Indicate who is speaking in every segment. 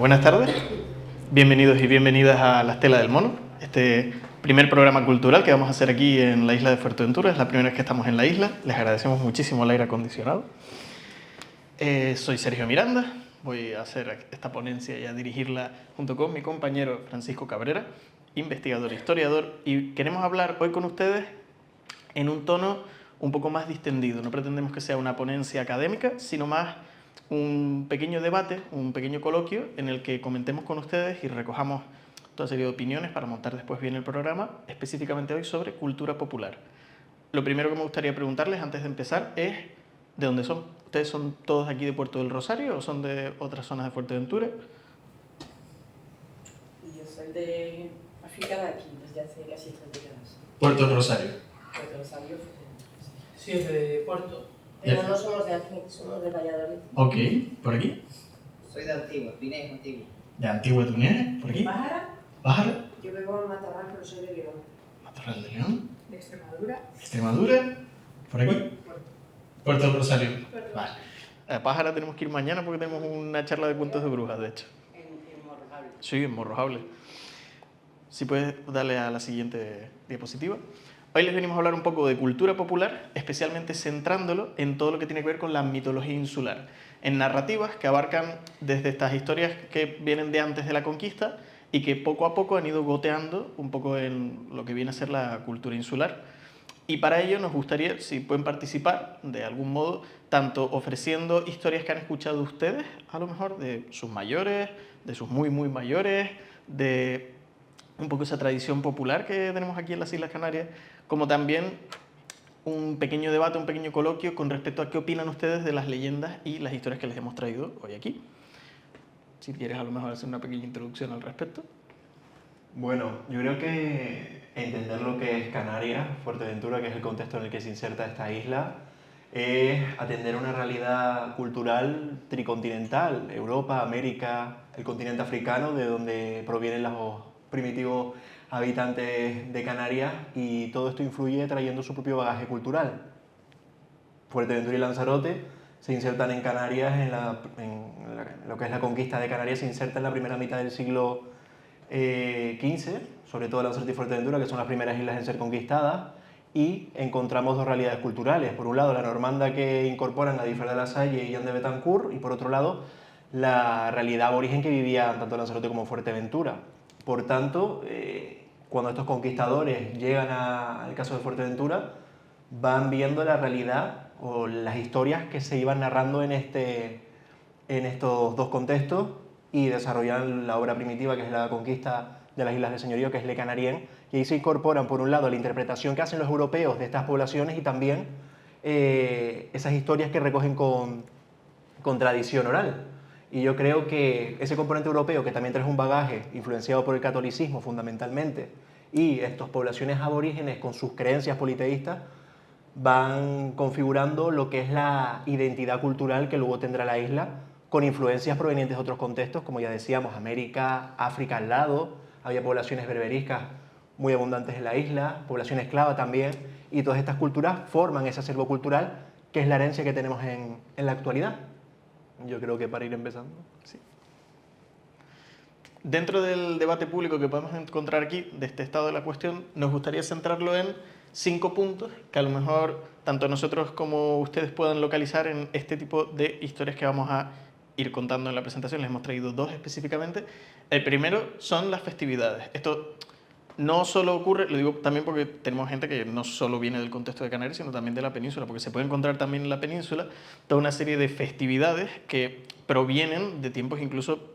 Speaker 1: Buenas tardes, bienvenidos y bienvenidas a La Estela del Mono, este primer programa cultural que vamos a hacer aquí en la isla de Fuerteventura. Es la primera vez que estamos en la isla, les agradecemos muchísimo el aire acondicionado. Soy Sergio Miranda, voy a hacer esta ponencia y a dirigirla junto con mi compañero Francisco Cabrera, investigador e historiador, y queremos hablar hoy con ustedes en un tono un poco más distendido. No pretendemos que sea una ponencia académica, sino más un pequeño debate, un pequeño coloquio en el que comentemos con ustedes y recojamos toda serie de opiniones para montar después bien el programa, específicamente hoy sobre cultura popular. Lo primero que me gustaría preguntarles antes de empezar es ¿de dónde son? ¿Ustedes son todos aquí de Puerto del Rosario o son de otras zonas de Fuerteventura?
Speaker 2: Yo soy de África, de aquí, desde hace casi 3 décadas.
Speaker 1: Puerto del Rosario.
Speaker 2: Puerto del Rosario.
Speaker 3: Sí, es de Puerto.
Speaker 2: Pero no somos de aquí, somos de Valladolid.
Speaker 1: Ok, ¿por aquí?
Speaker 4: Soy de Antigua, Túnez, Antigua.
Speaker 1: ¿De Antigua Túnez? ¿Por aquí?
Speaker 2: ¿Pájara?
Speaker 1: ¿Pájara?
Speaker 2: Yo vivo en Matarrán, pero soy de León.
Speaker 1: ¿Matorral de León?
Speaker 2: ¿De Extremadura?
Speaker 1: ¿Extremadura? ¿Por aquí? Puerto del Rosario.
Speaker 2: Puerto.
Speaker 1: Vale. A Pájara tenemos que ir mañana porque tenemos una charla de cuentos de brujas, de hecho.
Speaker 2: En Morrojable.
Speaker 1: Sí, en Morrojable. Si puedes darle a la siguiente diapositiva. Hoy les venimos a hablar un poco de cultura popular, especialmente centrándolo en todo lo que tiene que ver con la mitología insular, en narrativas que abarcan desde estas historias que vienen de antes de la conquista y que poco a poco han ido goteando un poco en lo que viene a ser la cultura insular. Y para ello nos gustaría, si pueden participar de algún modo, tanto ofreciendo historias que han escuchado ustedes, a lo mejor de sus mayores, de sus muy mayores, de un poco esa tradición popular que tenemos aquí en las Islas Canarias, como también un pequeño debate, un pequeño coloquio con respecto a qué opinan ustedes de las leyendas y las historias que les hemos traído hoy aquí. Si quieres a lo mejor hacer una pequeña introducción al respecto.
Speaker 5: Bueno, yo creo que entender lo que es Canarias, Fuerteventura, que es el contexto en el que se inserta esta isla, es atender una realidad cultural tricontinental, Europa, América, el continente africano, de donde provienen los primitivos habitantes de Canarias, y todo esto influye trayendo su propio bagaje cultural. Fuerteventura y Lanzarote se insertan en Canarias, lo que es la conquista de Canarias, se inserta en la primera mitad del siglo XV, sobre todo Lanzarote y Fuerteventura, que son las primeras islas en ser conquistadas, y encontramos dos realidades culturales. Por un lado, la normanda que incorporan a Difer de la Salle y Jean de Betancourt, y por otro lado, la realidad aborigen que vivía tanto Lanzarote como Fuerteventura. Por tanto, cuando estos conquistadores llegan al caso de Fuerteventura, van viendo la realidad o las historias que se iban narrando en estos dos contextos y desarrollan la obra primitiva, que es la conquista de las islas del señorío, que es Le Canarien, y ahí se incorporan, por un lado, la interpretación que hacen los europeos de estas poblaciones y también esas historias que recogen con tradición oral. Y yo creo que ese componente europeo, que también trae un bagaje influenciado por el catolicismo fundamentalmente, y estas poblaciones aborígenes con sus creencias politeístas, van configurando lo que es la identidad cultural que luego tendrá la isla, con influencias provenientes de otros contextos, como ya decíamos, América, África al lado, había poblaciones berberiscas muy abundantes en la isla, población esclava también, y todas estas culturas forman ese acervo cultural que es la herencia que tenemos en la actualidad. Yo creo que para ir empezando, sí.
Speaker 1: Dentro del debate público que podemos encontrar aquí, de este estado de la cuestión, nos gustaría centrarlo en 5 puntos que a lo mejor tanto nosotros como ustedes puedan localizar en este tipo de historias que vamos a ir contando en la presentación. Les hemos traído 2 específicamente. El primero son las festividades. Esto no solo ocurre, lo digo también porque tenemos gente que no solo viene del contexto de Canarias, sino también de la península, porque se puede encontrar también en la península toda una serie de festividades que provienen de tiempos incluso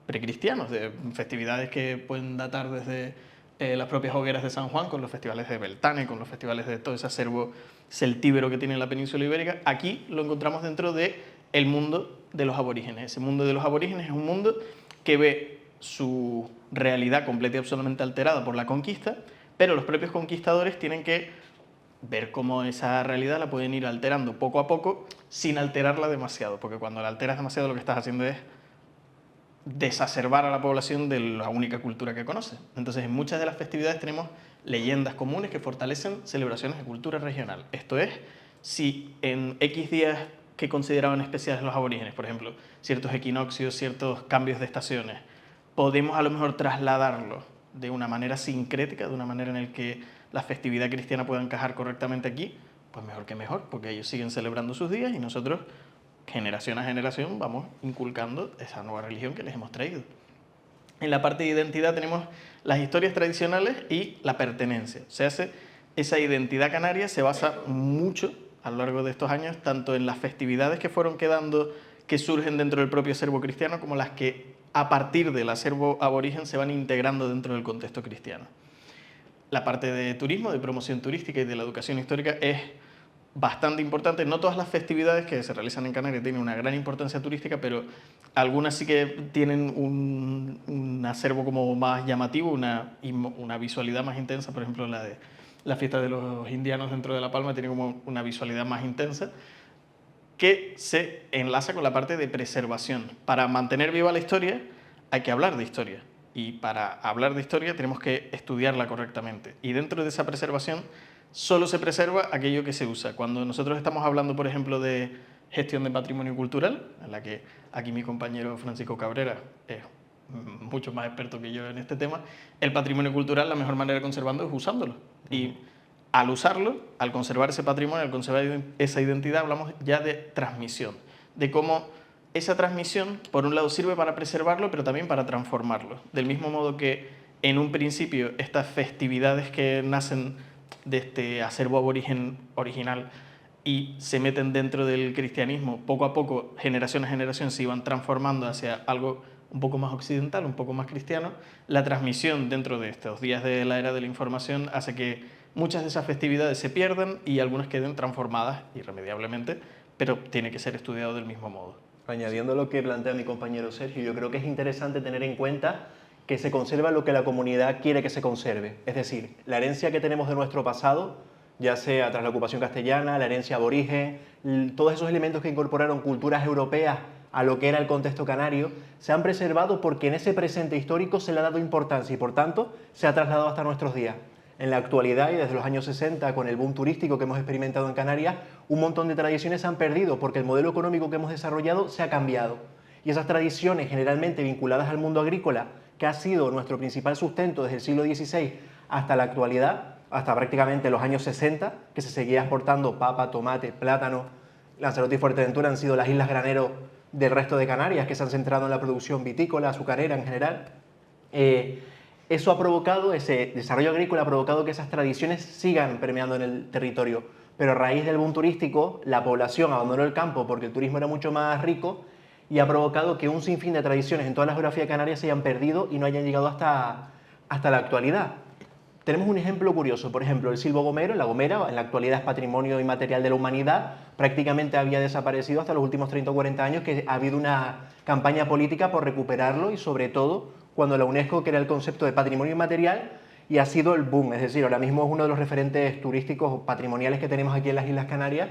Speaker 1: precristianos, de festividades que pueden datar desde las propias hogueras de San Juan, con los festivales de Beltane, con los festivales de todo ese acervo celtíbero que tiene la península ibérica. Aquí lo encontramos dentro del mundo de los aborígenes. Ese mundo de los aborígenes es un mundo que ve su realidad completa y absolutamente alterada por la conquista, pero los propios conquistadores tienen que ver cómo esa realidad la pueden ir alterando poco a poco sin alterarla demasiado, porque cuando la alteras demasiado lo que estás haciendo es desacerbar a la población de la única cultura que conoce. Entonces, en muchas de las festividades tenemos leyendas comunes que fortalecen celebraciones de cultura regional. Esto es, si en X días que consideraban especiales los aborígenes, por ejemplo, ciertos equinoccios, ciertos cambios de estaciones, podemos a lo mejor trasladarlo de una manera sincrética, de una manera en la que la festividad cristiana pueda encajar correctamente aquí, pues mejor que mejor, porque ellos siguen celebrando sus días y nosotros, generación a generación, vamos inculcando esa nueva religión que les hemos traído. En la parte de identidad tenemos las historias tradicionales y la pertenencia. Esa identidad canaria se basa mucho a lo largo de estos años, tanto en las festividades que fueron quedando, que surgen dentro del propio acervo cristiano, como las que a partir del acervo aborigen se van integrando dentro del contexto cristiano. La parte de turismo, de promoción turística y de la educación histórica es bastante importante. No todas las festividades que se realizan en Canarias tienen una gran importancia turística, pero algunas sí que tienen un acervo como más llamativo, una visualidad más intensa. Por ejemplo, la fiesta de los indianos dentro de La Palma tiene como una visualidad más intensa, que se enlaza con la parte de preservación. Para mantener viva la historia hay que hablar de historia, y para hablar de historia tenemos que estudiarla correctamente. Y dentro de esa preservación solo se preserva aquello que se usa. Cuando nosotros estamos hablando, por ejemplo, de gestión de patrimonio cultural, en la que aquí mi compañero Francisco Cabrera es mucho más experto que yo en este tema, el patrimonio cultural, la mejor manera de conservarlo es usándolo. Y al usarlo, al conservar ese patrimonio, al conservar esa identidad, hablamos ya de transmisión, de cómo esa transmisión, por un lado, sirve para preservarlo, pero también para transformarlo. Del mismo modo que en un principio estas festividades que nacen de este acervo aborigen original y se meten dentro del cristianismo, poco a poco, generación a generación, se iban transformando hacia algo un poco más occidental, un poco más cristiano. La transmisión dentro de estos días de la era de la información hace que muchas de esas festividades se pierdan y algunas queden transformadas irremediablemente, pero tiene que ser estudiado del mismo modo.
Speaker 5: Añadiendo lo que plantea mi compañero Sergio, yo creo que es interesante tener en cuenta que se conserva lo que la comunidad quiere que se conserve. Es decir, la herencia que tenemos de nuestro pasado, ya sea tras la ocupación castellana, la herencia aborigen, todos esos elementos que incorporaron culturas europeas a lo que era el contexto canario, se han preservado porque en ese presente histórico se le ha dado importancia y por tanto se ha trasladado hasta nuestros días. En la actualidad y desde los años 60, con el boom turístico que hemos experimentado en Canarias, un montón de tradiciones se han perdido porque el modelo económico que hemos desarrollado se ha cambiado. Y esas tradiciones, generalmente vinculadas al mundo agrícola, que ha sido nuestro principal sustento desde el siglo XVI hasta la actualidad, hasta prácticamente los años 60, que se seguía exportando papa, tomate, plátano. Lanzarote y Fuerteventura han sido las islas granero del resto de Canarias, que se han centrado en la producción vitícola, azucarera en general. Eso ha provocado, ese desarrollo agrícola ha provocado que esas tradiciones sigan permeando en el territorio. Pero a raíz del boom turístico, la población abandonó el campo porque el turismo era mucho más rico y ha provocado que un sinfín de tradiciones en toda la geografía canaria se hayan perdido y no hayan llegado hasta la actualidad. Tenemos un ejemplo curioso, por ejemplo, el silbo gomero, la gomera, en la actualidad es patrimonio inmaterial de la humanidad, prácticamente había desaparecido hasta los últimos 30 o 40 años, que ha habido una campaña política por recuperarlo y sobre todo cuando la UNESCO crea el concepto de patrimonio inmaterial y ha sido el boom, es decir, ahora mismo es uno de los referentes turísticos patrimoniales que tenemos aquí en las Islas Canarias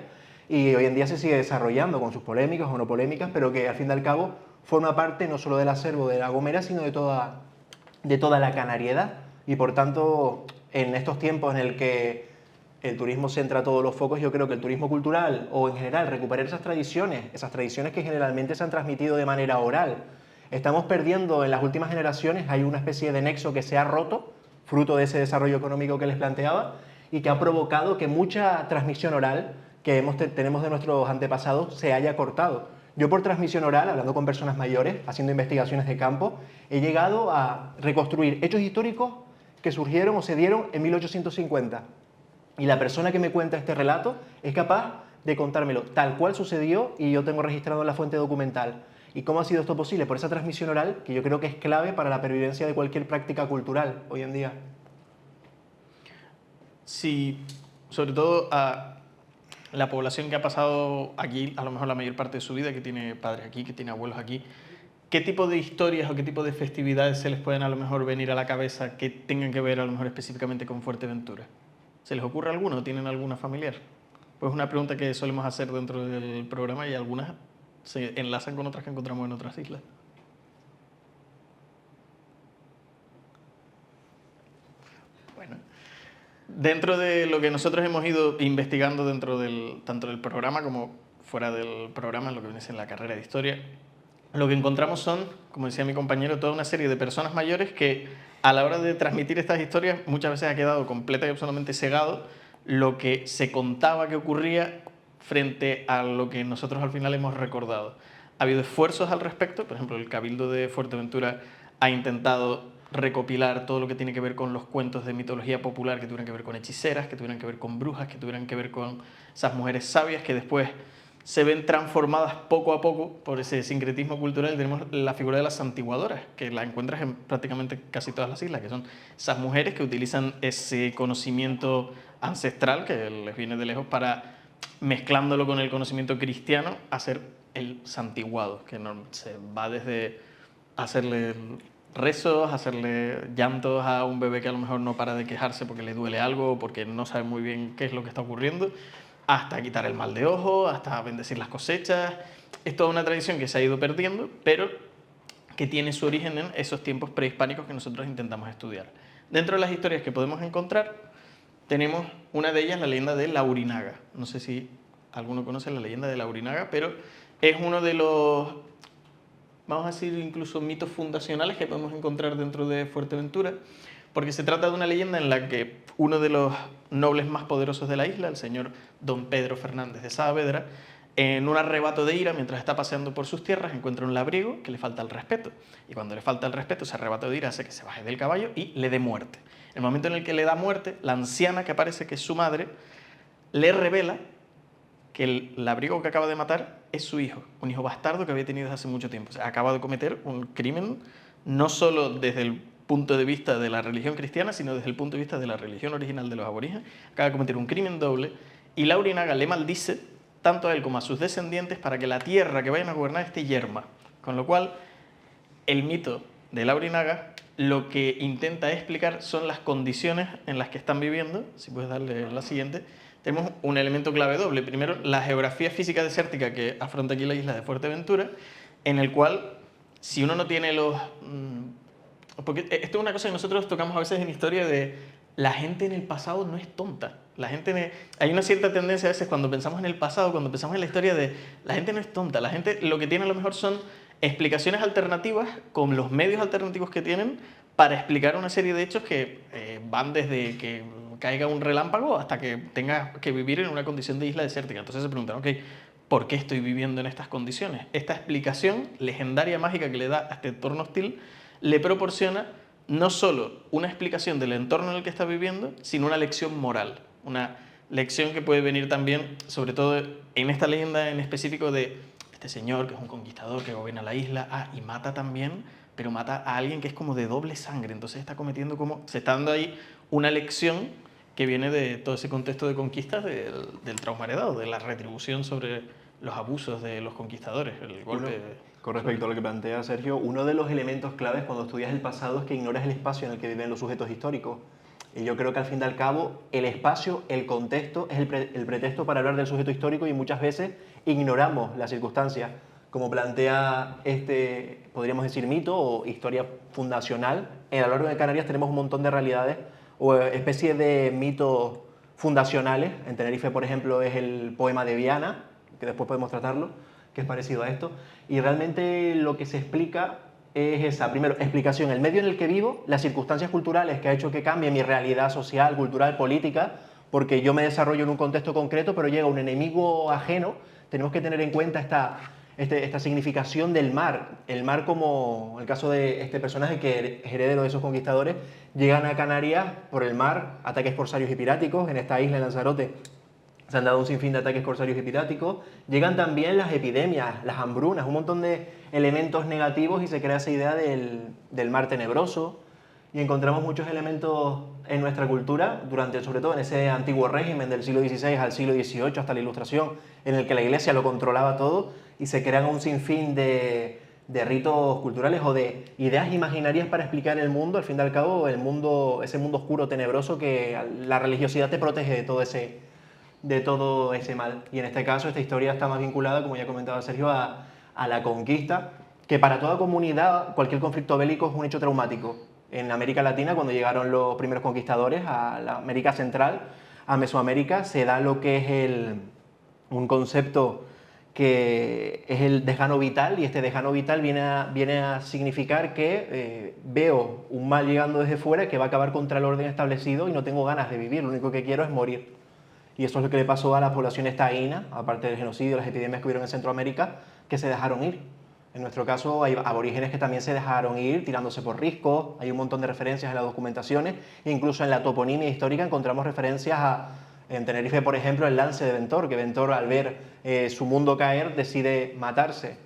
Speaker 5: y hoy en día se sigue desarrollando con sus polémicas o no polémicas, pero que al fin y al cabo forma parte no solo del acervo de la Gomera, sino de toda la canariedad. Y por tanto, en estos tiempos en el que el turismo centra todos los focos, yo creo que el turismo cultural o en general recuperar esas tradiciones que generalmente se han transmitido de manera oral. Estamos perdiendo en las últimas generaciones, hay una especie de nexo que se ha roto, fruto de ese desarrollo económico que les planteaba, y que ha provocado que mucha transmisión oral que tenemos de nuestros antepasados se haya cortado. Yo por transmisión oral, hablando con personas mayores, haciendo investigaciones de campo, he llegado a reconstruir hechos históricos que surgieron o se dieron en 1850. Y la persona que me cuenta este relato es capaz de contármelo tal cual sucedió y yo tengo registrado en la fuente documental. ¿Y cómo ha sido esto posible? Por esa transmisión oral que yo creo que es clave para la pervivencia de cualquier práctica cultural hoy en día.
Speaker 1: Sí, sobre todo a la población que ha pasado aquí, a lo mejor la mayor parte de su vida, que tiene padres aquí, que tiene abuelos aquí, ¿qué tipo de historias o qué tipo de festividades se les pueden a lo mejor venir a la cabeza que tengan que ver a lo mejor específicamente con Fuerteventura? ¿Se les ocurre alguno o tienen alguna familiar? Pues es una pregunta que solemos hacer dentro del programa y algunas se enlazan con otras que encontramos en otras islas. Bueno, dentro de lo que nosotros hemos ido investigando dentro tanto del programa como fuera del programa, en lo que viene a ser la carrera de historia, lo que encontramos son, como decía mi compañero, toda una serie de personas mayores que a la hora de transmitir estas historias muchas veces ha quedado completa y absolutamente cegado lo que se contaba que ocurría frente a lo que nosotros al final hemos recordado. Ha habido esfuerzos al respecto, por ejemplo, el Cabildo de Fuerteventura ha intentado recopilar todo lo que tiene que ver con los cuentos de mitología popular que tuvieran que ver con hechiceras, que tuvieran que ver con brujas, que tuvieran que ver con esas mujeres sabias que después se ven transformadas poco a poco por ese sincretismo cultural. Tenemos la figura de las santiguadoras, que la encuentras en prácticamente casi todas las islas, que son esas mujeres que utilizan ese conocimiento ancestral que les viene de lejos para, mezclándolo con el conocimiento cristiano, hacer el santiguado, que se va desde hacerle rezos, hacerle llantos a un bebé que a lo mejor no para de quejarse porque le duele algo o porque no sabe muy bien qué es lo que está ocurriendo, hasta quitar el mal de ojo, hasta bendecir las cosechas. Es toda una tradición que se ha ido perdiendo, pero que tiene su origen en esos tiempos prehispánicos que nosotros intentamos estudiar. Dentro de las historias que podemos encontrar, tenemos una de ellas, la leyenda de Laurinaga. No sé si alguno conoce la leyenda de Laurinaga, pero es uno de los, vamos a decir, incluso mitos fundacionales que podemos encontrar dentro de Fuerteventura, porque se trata de una leyenda en la que uno de los nobles más poderosos de la isla, el señor Don Pedro Fernández de Saavedra, en un arrebato de ira, mientras está paseando por sus tierras, encuentra un labriego que le falta el respeto. Y cuando le falta el respeto, ese arrebato de ira hace que se baje del caballo y le dé muerte. En el momento en el que le da muerte, la anciana, que parece que es su madre, le revela que el labriego que acaba de matar es su hijo, un hijo bastardo que había tenido desde hace mucho tiempo. O sea, acaba de cometer un crimen no solo desde el punto de vista de la religión cristiana, sino desde el punto de vista de la religión original de los aborígenes. Acaba de cometer un crimen doble y Laurinaga le maldice tanto a él como a sus descendientes para que la tierra que vayan a gobernar esté yerma. Con lo cual, el mito de Laurinaga lo que intenta explicar son las condiciones en las que están viviendo. Si puedes darle la siguiente. Tenemos un elemento clave doble. Primero, la geografía física desértica que afronta aquí la isla de Fuerteventura, en el cual, si uno no tiene los... Porque esto es una cosa que nosotros tocamos a veces en historia de la gente en el pasado no es tonta. Hay una cierta tendencia a veces cuando pensamos en el pasado, cuando pensamos en la historia de la gente no es tonta. La gente lo que tiene a lo mejor son explicaciones alternativas con los medios alternativos que tienen para explicar una serie de hechos que van desde que caiga un relámpago hasta que tenga que vivir en una condición de isla desértica. Entonces se preguntan, ok, ¿por qué estoy viviendo en estas condiciones? Esta explicación legendaria, mágica que le da a este entorno hostil, le proporciona no solo una explicación del entorno en el que está viviendo, sino una lección moral. Una lección que puede venir también, sobre todo en esta leyenda en específico de este señor que es un conquistador que gobierna la isla, y mata también, pero mata a alguien que es como de doble sangre. Entonces está cometiendo se está dando ahí una lección que viene de todo ese contexto de conquistas del trauma heredado, de la retribución sobre los abusos de los conquistadores, el golpe...
Speaker 5: Con respecto a lo que plantea Sergio, uno de los elementos claves cuando estudias el pasado es que ignoras el espacio en el que viven los sujetos históricos. Y yo creo que al fin y al cabo el espacio, el contexto, es el pretexto para hablar del sujeto histórico y muchas veces ignoramos las circunstancias. Como plantea podríamos decir, mito o historia fundacional, en a lo largo de Canarias tenemos un montón de realidades o especies de mitos fundacionales. En Tenerife, por ejemplo, es el poema de Viana, que después podemos tratarlo, que es parecido a esto. Y realmente lo que se explica es esa, primero, explicación, el medio en el que vivo, las circunstancias culturales que ha hecho que cambie mi realidad social, cultural, política, porque yo me desarrollo en un contexto concreto, pero llega un enemigo ajeno. Tenemos que tener en cuenta esta significación del mar. El mar, como el caso de este personaje que es heredero de esos conquistadores, llegan a Canarias por el mar, ataques corsarios y piráticos. En esta isla, en Lanzarote, se han dado un sinfín de ataques corsarios y piráticos. Llegan también las epidemias, las hambrunas, un montón de elementos negativos y se crea esa idea del mar tenebroso. Y encontramos muchos elementos en nuestra cultura, sobre todo en ese antiguo régimen del siglo XVI al siglo XVIII, hasta la Ilustración, en el que la Iglesia lo controlaba todo y se crean un sinfín de ritos culturales o de ideas imaginarias para explicar el mundo. Al fin y al cabo, ese mundo oscuro, tenebroso, que la religiosidad te protege de todo ese mal. Y en este caso esta historia está más vinculada, como ya comentaba Sergio, a la conquista, que para toda comunidad cualquier conflicto bélico es un hecho traumático. En América Latina, cuando llegaron los primeros conquistadores a la América Central, a Mesoamérica, se da lo que es un concepto que es el desgano vital, y este desgano vital viene a significar que veo un mal llegando desde fuera que va a acabar contra el orden establecido y no tengo ganas de vivir, lo único que quiero es morir. Y eso es lo que le pasó a las poblaciones taínas, aparte del genocidio, las epidemias que hubieron en Centroamérica, que se dejaron ir. En nuestro caso hay aborígenes que también se dejaron ir tirándose por riscos, hay un montón de referencias en las documentaciones, e incluso en la toponimia histórica encontramos referencias en Tenerife, por ejemplo, el lance de Ventor, que Ventor al ver su mundo caer decide matarse.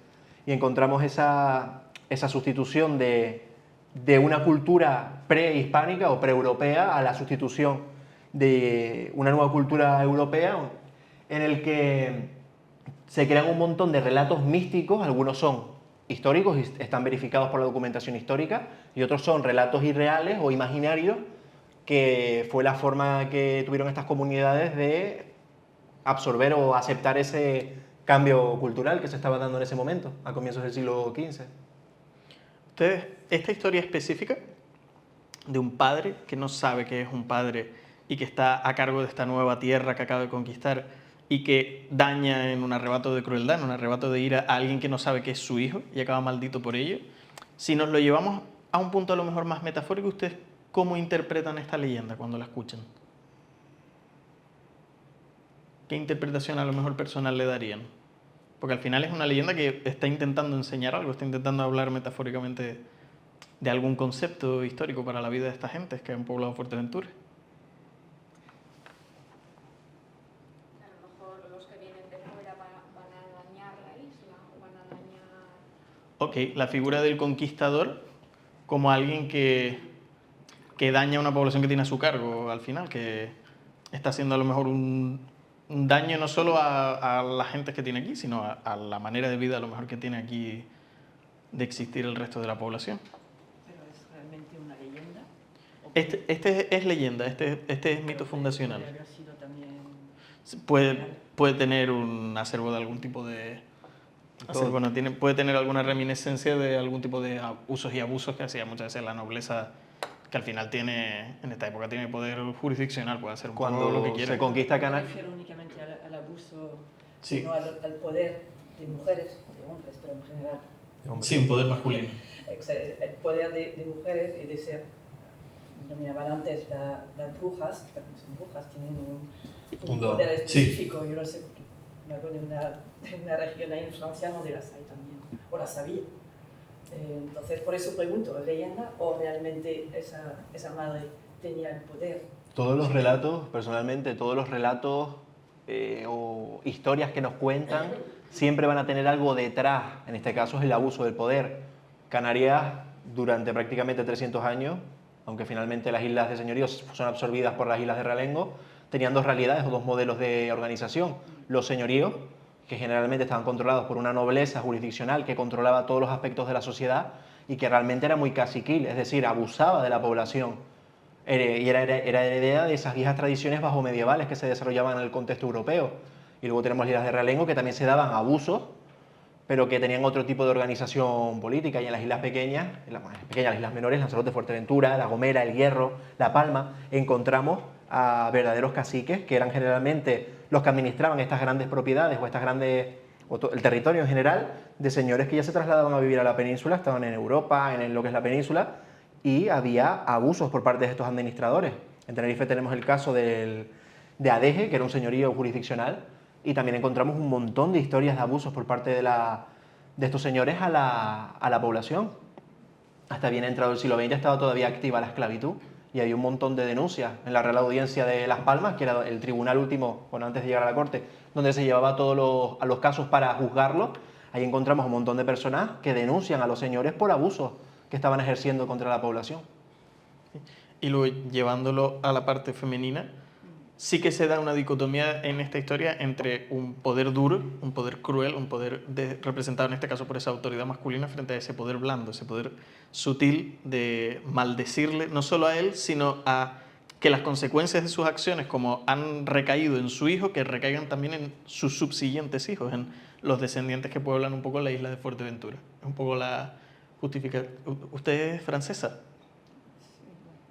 Speaker 5: Y encontramos esa sustitución de una cultura prehispánica o preeuropea a la sustitución de una nueva cultura europea, en el que se crean un montón de relatos místicos, algunos son históricos y están verificados por la documentación histórica, y otros son relatos irreales o imaginarios, que fue la forma que tuvieron estas comunidades de absorber o aceptar ese cambio cultural que se estaba dando en ese momento, a comienzos del siglo XV.
Speaker 1: Ustedes, esta historia específica de un padre que no sabe que es un padre y que está a cargo de esta nueva tierra que acaba de conquistar y que daña en un arrebato de crueldad, en un arrebato de ira a alguien que no sabe que es su hijo y acaba maldito por ello, si nos lo llevamos a un punto a lo mejor más metafórico, ¿ustedes cómo interpretan esta leyenda cuando la escuchan? ¿Qué interpretación a lo mejor personal le darían? Porque al final es una leyenda que está intentando enseñar algo, está intentando hablar metafóricamente de algún concepto histórico para la vida de esta gente que han poblado Fuerteventura.
Speaker 6: A lo mejor los que vienen de fuera van a dañar la isla o van a dañar...
Speaker 1: Ok, la figura del conquistador como alguien que daña a una población que tiene a su cargo al final, que está haciendo a lo mejor un daño no solo a la gente que tiene aquí, sino a la manera de vida a lo mejor que tiene aquí de existir el resto de la población.
Speaker 2: ¿Pero es realmente una leyenda? ¿O
Speaker 1: Este es leyenda, este es mito fundacional.
Speaker 2: podría haber sido también
Speaker 1: Puede tener un acervo de algún tipo de... acervo, no, puede tener alguna reminiscencia de algún tipo de usos y abusos que hacía muchas veces la nobleza, que al final tiene, en esta época tiene poder jurisdiccional, puede hacer un poco lo que
Speaker 5: Cuando
Speaker 1: quiera.
Speaker 5: se conquista
Speaker 2: No me
Speaker 5: Canarias...
Speaker 2: refiero únicamente al abuso,
Speaker 1: Sí.
Speaker 2: sino al poder de mujeres, de hombres, pero en general.
Speaker 1: Sí, un poder masculino.
Speaker 2: El poder de mujeres y de ser, nominaban antes las brujas, pero no son brujas, tienen un
Speaker 5: don.
Speaker 2: poder
Speaker 1: Sí.
Speaker 2: específico, yo no sé, porque me acuerdo de una región ahí en Francia donde las hay también, o las había. Entonces, por eso pregunto, ¿es leyenda o realmente esa madre tenía el poder?
Speaker 5: Todos los relatos, personalmente, todos los relatos o historias que nos cuentan siempre van a tener algo detrás. En este caso es el abuso del poder. Canarias, durante prácticamente 300 años, aunque finalmente las islas de señorío son absorbidas por las islas de realengo, tenían dos realidades o dos modelos de organización. Los señoríos, que generalmente estaban controlados por una nobleza jurisdiccional que controlaba todos los aspectos de la sociedad y que realmente era muy caciquil, es decir, abusaba de la población. Y era heredera de esas viejas tradiciones bajo medievales que se desarrollaban en el contexto europeo. Y luego tenemos las islas de realengo, que también se daban abusos, pero que tenían otro tipo de organización política. Y en las islas pequeñas, las islas menores, Lanzarote, Fuerteventura, La Gomera, El Hierro, La Palma, encontramos a verdaderos caciques, que eran generalmente los que administraban estas grandes propiedades o estas grandes, el territorio en general, de señores que ya se trasladaban a vivir a la península, estaban en Europa, en lo que es la península, y había abusos por parte de estos administradores. En Tenerife tenemos el caso de Adeje, que era un señorío jurisdiccional, y también encontramos un montón de historias de abusos por parte de estos señores a la población. Hasta bien entrado el siglo XX estaba todavía activa la esclavitud, y hay un montón de denuncias en la Real Audiencia de Las Palmas, que era el tribunal último, bueno, antes de llegar a la corte, donde se llevaba todos los casos para juzgarlos. Ahí encontramos un montón de personas que denuncian a los señores por abusos que estaban ejerciendo contra la población.
Speaker 1: Y luego, llevándolo a la parte femenina, sí que se da una dicotomía en esta historia entre un poder duro, un poder cruel, un poder representado en este caso por esa autoridad masculina frente a ese poder blando, ese poder sutil de maldecirle no solo a él, sino a que las consecuencias de sus acciones, como han recaído en su hijo, que recaigan también en sus subsiguientes hijos, en los descendientes que pueblan un poco la isla de Fuerteventura. Es un poco la justificación. ¿Usted es francesa?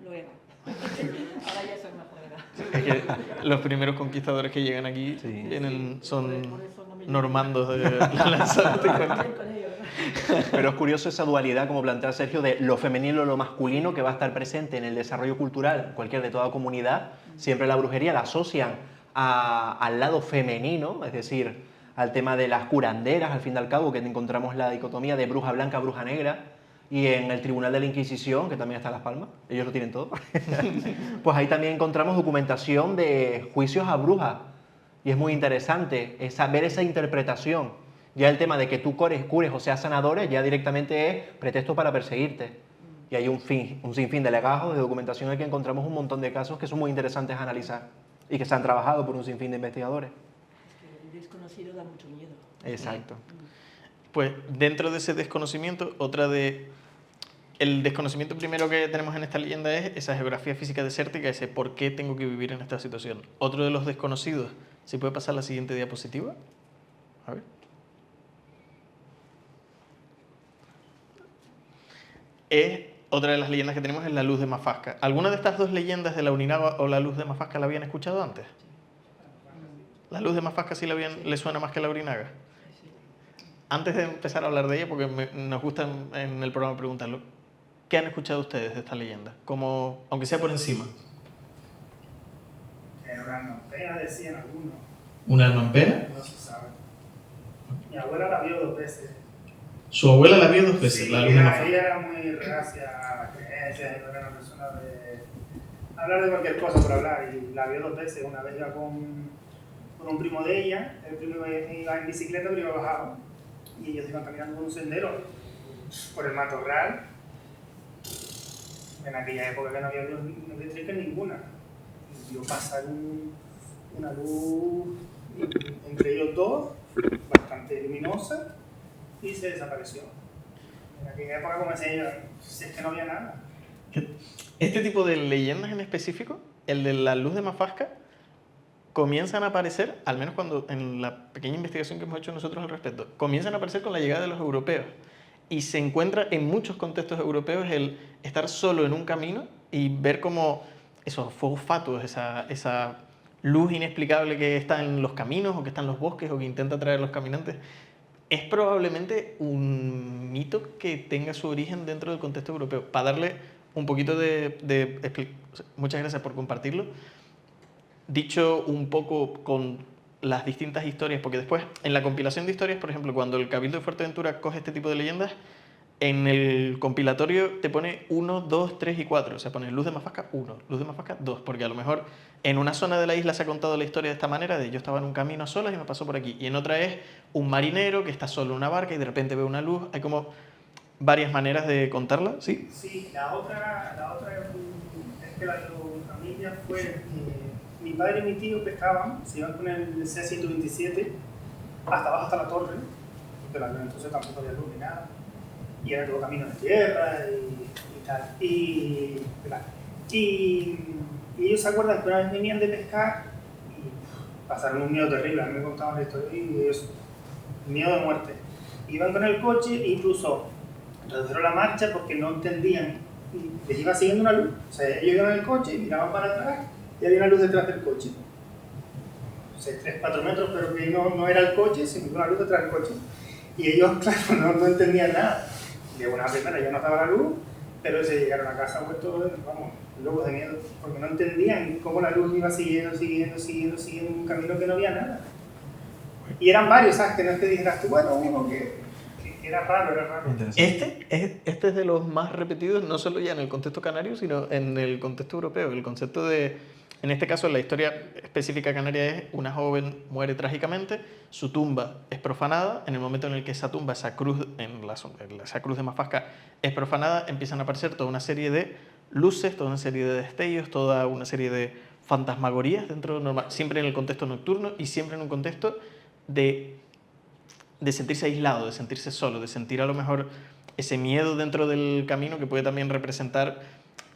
Speaker 2: Lo era. Ahora ya soy más de edad.
Speaker 1: Es que los primeros conquistadores que llegan aquí
Speaker 5: Sí.
Speaker 1: vienen, son...
Speaker 2: Por eso no me
Speaker 1: normandos de la Lanzarote.
Speaker 2: Bien con ellos, ¿no?
Speaker 5: Pero es curioso esa dualidad, como plantea Sergio, de lo femenino y lo masculino que va a estar presente en el desarrollo cultural, cualquier de toda comunidad. Siempre la brujería la asocian al lado femenino, es decir, al tema de las curanderas, al fin y al cabo, que encontramos la dicotomía de bruja blanca, bruja negra, y en el Tribunal de la Inquisición, que también está en Las Palmas, ellos lo tienen todo, pues ahí también encontramos documentación de juicios a brujas, y es muy interesante ver esa interpretación. Ya el tema de que tú cures o seas sanadores ya directamente es pretexto para perseguirte. Y hay un sinfín de legajos, de documentación en que encontramos un montón de casos que son muy interesantes a analizar y que se han trabajado por un sinfín de investigadores.
Speaker 2: Es que el desconocido da mucho miedo.
Speaker 5: Exacto.
Speaker 1: Pues dentro de ese desconocimiento, el desconocimiento primero que tenemos en esta leyenda es esa geografía física desértica, ese por qué tengo que vivir en esta situación. Otro de los desconocidos, si puede pasar la siguiente diapositiva. A ver. Otra de las leyendas que tenemos es la luz de Mafasca. ¿Alguna de estas dos leyendas de la Urinaga o la luz de Mafasca la habían escuchado antes? ¿La luz de Mafasca sí le suena más que la Urinaga? Antes de empezar a hablar de ella, porque nos gusta en el programa preguntarlo, ¿qué han escuchado ustedes de esta leyenda? Como, aunque sea por encima.
Speaker 7: Una alma decían algunos.
Speaker 1: ¿Una alma en pena?
Speaker 7: No se sabe. Mi abuela la vio 2 veces.
Speaker 1: Su abuela la vio 2 veces,
Speaker 7: Sí,
Speaker 1: la luz de Mafasca.
Speaker 7: ella era muy reacia a las creencias, no era una persona de hablar de cualquier cosa por hablar, y la vio 2 veces. Una vez iba con un primo de ella, el primo iba en bicicleta pero iba bajado, y ellos iban caminando por un sendero por el matorral. En aquella época que no había luz eléctrica ninguna, y vio pasar una luz entre ellos dos, bastante luminosa, y se desapareció. En aquella época, como decía ella, si es que no había nada.
Speaker 1: Este tipo de leyendas en específico, el de la luz de Mafasca, comienzan a aparecer, al menos cuando en la pequeña investigación que hemos hecho nosotros al respecto, comienzan a aparecer con la llegada de los europeos. Y se encuentra en muchos contextos europeos el estar solo en un camino y ver como esos fuegos fatuos, esa luz inexplicable que está en los caminos o que está en los bosques o que intenta atraer a los caminantes. Es probablemente un mito que tenga su origen dentro del contexto europeo. Para darle un poquito muchas gracias por compartirlo. Dicho un poco con las distintas historias, porque después en la compilación de historias, por ejemplo, cuando el Cabildo de Fuerteventura coge este tipo de leyendas, en el compilatorio te pone 1, 2, 3 y 4. O sea, pone Luz de Mafasca 1, Luz de Mafasca 2, porque a lo mejor en una zona de la isla se ha contado la historia de esta manera, de yo estaba en un camino a solas y me pasó por aquí. Y en otra es un marinero que está solo en una barca y de repente ve una luz. Hay como varias maneras de contarla, ¿sí?
Speaker 7: Sí, la otra es que la familia fue que mi padre y mi tío pescaban, se iban con el C-127 hasta abajo, hasta la torre, porque entonces tampoco había luz ni nada, y era todo camino de tierra y tal. Y ellos se acuerdan que una vez venían de pescar y pasaron un miedo terrible. A mí me contaban la historia y eso, miedo de muerte. Iban con el coche e incluso redujeron la marcha porque no entendían, les iba siguiendo una luz. O sea, ellos iban en el coche, miraban para atrás y había una luz detrás del coche. O sea, 3-4 metros, pero que no era el coche, sino una luz detrás del coche. Y ellos, claro, no entendían nada. De una primera ya no estaba la luz, pero se llegaron a casa vueltos, vamos, locos de miedo, porque no entendían cómo la luz iba siguiendo un camino que no había nada. Y eran varios, ¿sabes? Que no es que dijeras tú, bueno, uno que era raro.
Speaker 1: Este es de los más repetidos, no solo ya en el contexto canario, sino en el contexto europeo. El concepto de, en este caso, la historia específica canaria es una joven muere trágicamente, su tumba es profanada. En el momento en el que esa tumba, esa cruz de Mafasca es profanada, empiezan a aparecer toda una serie de luces, toda una serie de destellos, toda una serie de fantasmagorías siempre en el contexto nocturno y siempre en un contexto de sentirse aislado, de sentirse solo, de sentir a lo mejor ese miedo dentro del camino que puede también representar,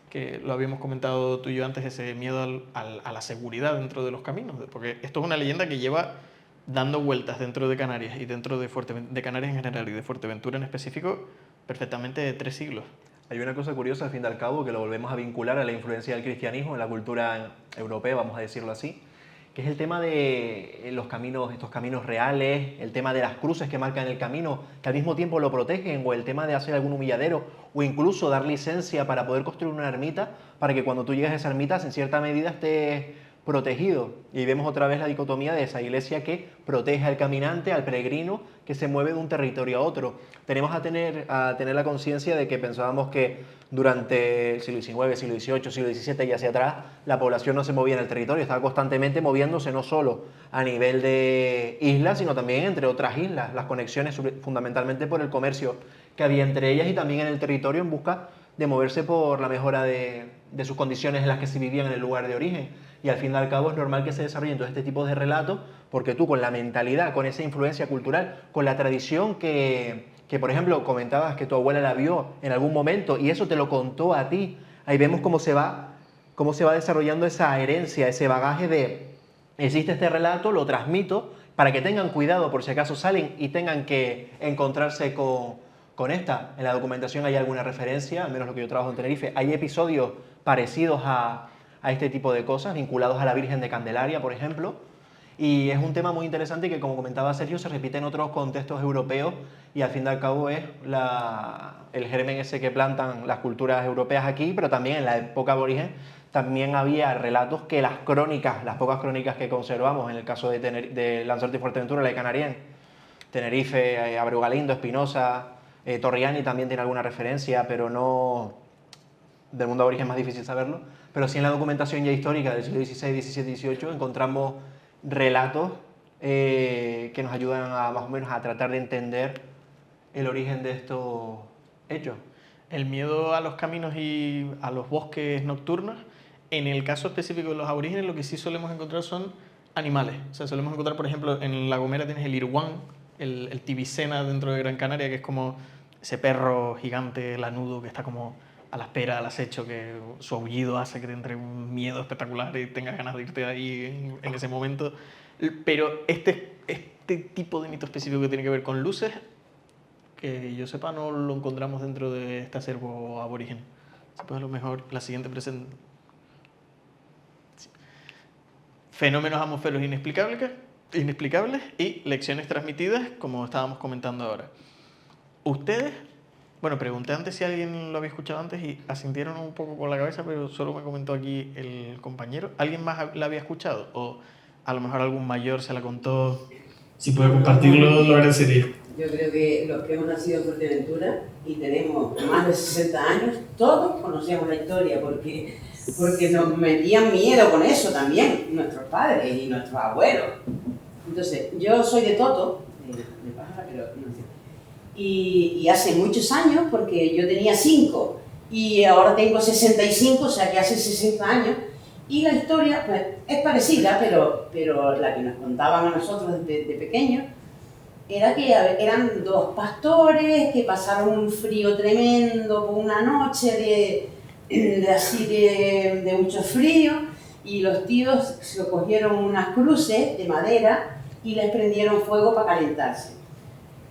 Speaker 1: que lo habíamos comentado tú y yo antes, ese miedo a la seguridad dentro de los caminos, porque esto es una leyenda que lleva dando vueltas dentro de Canarias y dentro de Canarias en general y de Fuerteventura en específico perfectamente 3 siglos.
Speaker 5: Hay una cosa curiosa, al fin y al cabo, que lo volvemos a vincular a la influencia del cristianismo en la cultura europea, vamos a decirlo así, que es el tema de los caminos, estos caminos reales, el tema de las cruces que marcan el camino, que al mismo tiempo lo protegen, o el tema de hacer algún humilladero, o incluso dar licencia para poder construir una ermita, para que cuando tú llegues a esa ermita, en cierta medida estés protegido. Y vemos otra vez la dicotomía de esa iglesia que protege al caminante, al peregrino, que se mueve de un territorio a otro. Tenemos a tener la conciencia de que pensábamos que durante el siglo XIX, siglo XVIII, siglo XVII y hacia atrás, la población no se movía en el territorio, estaba constantemente moviéndose no solo a nivel de islas, sino también entre otras islas, las conexiones fundamentalmente por el comercio que había entre ellas y también en el territorio en busca de moverse por la mejora de sus condiciones en las que se vivían en el lugar de origen. Y al fin y al cabo es normal que se desarrollen todo este tipo de relatos, porque tú con la mentalidad, con esa influencia cultural, con la tradición que por ejemplo comentabas que tu abuela la vio en algún momento y eso te lo contó a ti, ahí vemos cómo se va desarrollando esa herencia, ese bagaje de existe este relato, lo transmito, para que tengan cuidado por si acaso salen y tengan que encontrarse con esta. En la documentación hay alguna referencia, al menos lo que yo trabajo en Tenerife, hay episodios parecidos a este tipo de cosas, vinculados a la Virgen de Candelaria, por ejemplo, y es un tema muy interesante y que, como comentaba Sergio, se repite en otros contextos europeos y al fin y al cabo es el germen ese que plantan las culturas europeas aquí, pero también en la época aborigen también había relatos que las pocas crónicas que conservamos, en el caso de Lanzarote y Fuerteventura, la de Canarién, Tenerife, Abreu Galindo, Espinosa, Torriani también tiene alguna referencia, pero no del mundo aborigen, es más difícil saberlo, pero sí en la documentación ya histórica del siglo XVI, XVII y XVIII encontramos relatos que nos ayudan a más o menos a tratar de entender el origen de estos hechos.
Speaker 1: El miedo a los caminos y a los bosques nocturnos, en el caso específico de los aborígenes, lo que sí solemos encontrar son animales. O sea, solemos encontrar, por ejemplo, en La Gomera tienes el irguán, el tibicena dentro de Gran Canaria, que es como ese perro gigante lanudo que está como a la espera, al acecho, que su aullido hace que te entre un miedo espectacular y tengas ganas de irte ahí en ese momento. Pero este tipo de mito específico que tiene que ver con luces, que yo sepa, no lo encontramos dentro de este acervo aborigen. Pues a lo mejor la siguiente presentación. Sí. Fenómenos atmosféricos inexplicables y lecciones transmitidas, como estábamos comentando ahora. Ustedes, bueno, pregunté antes si alguien lo había escuchado antes y asintieron un poco con la cabeza, pero solo me comentó aquí el compañero. ¿Alguien más la había escuchado? O a lo mejor algún mayor se la contó. Si puede compartirlo, lo agradecería.
Speaker 8: Yo creo que los que hemos nacido en Fuerteventura y tenemos más de 60 años, todos conocíamos la historia porque nos metían miedo con eso también, nuestros padres y nuestros abuelos. Entonces, yo soy de Toto, de Pájara, pero no sé. Y hace muchos años, porque yo tenía 5 y ahora tengo 65, o sea que hace 60 años, y la historia pues, es parecida, pero la que nos contaban a nosotros de pequeños era que eran 2 pastores que pasaron un frío tremendo por una noche de mucho frío, y los tíos se cogieron unas cruces de madera y les prendieron fuego para calentarse.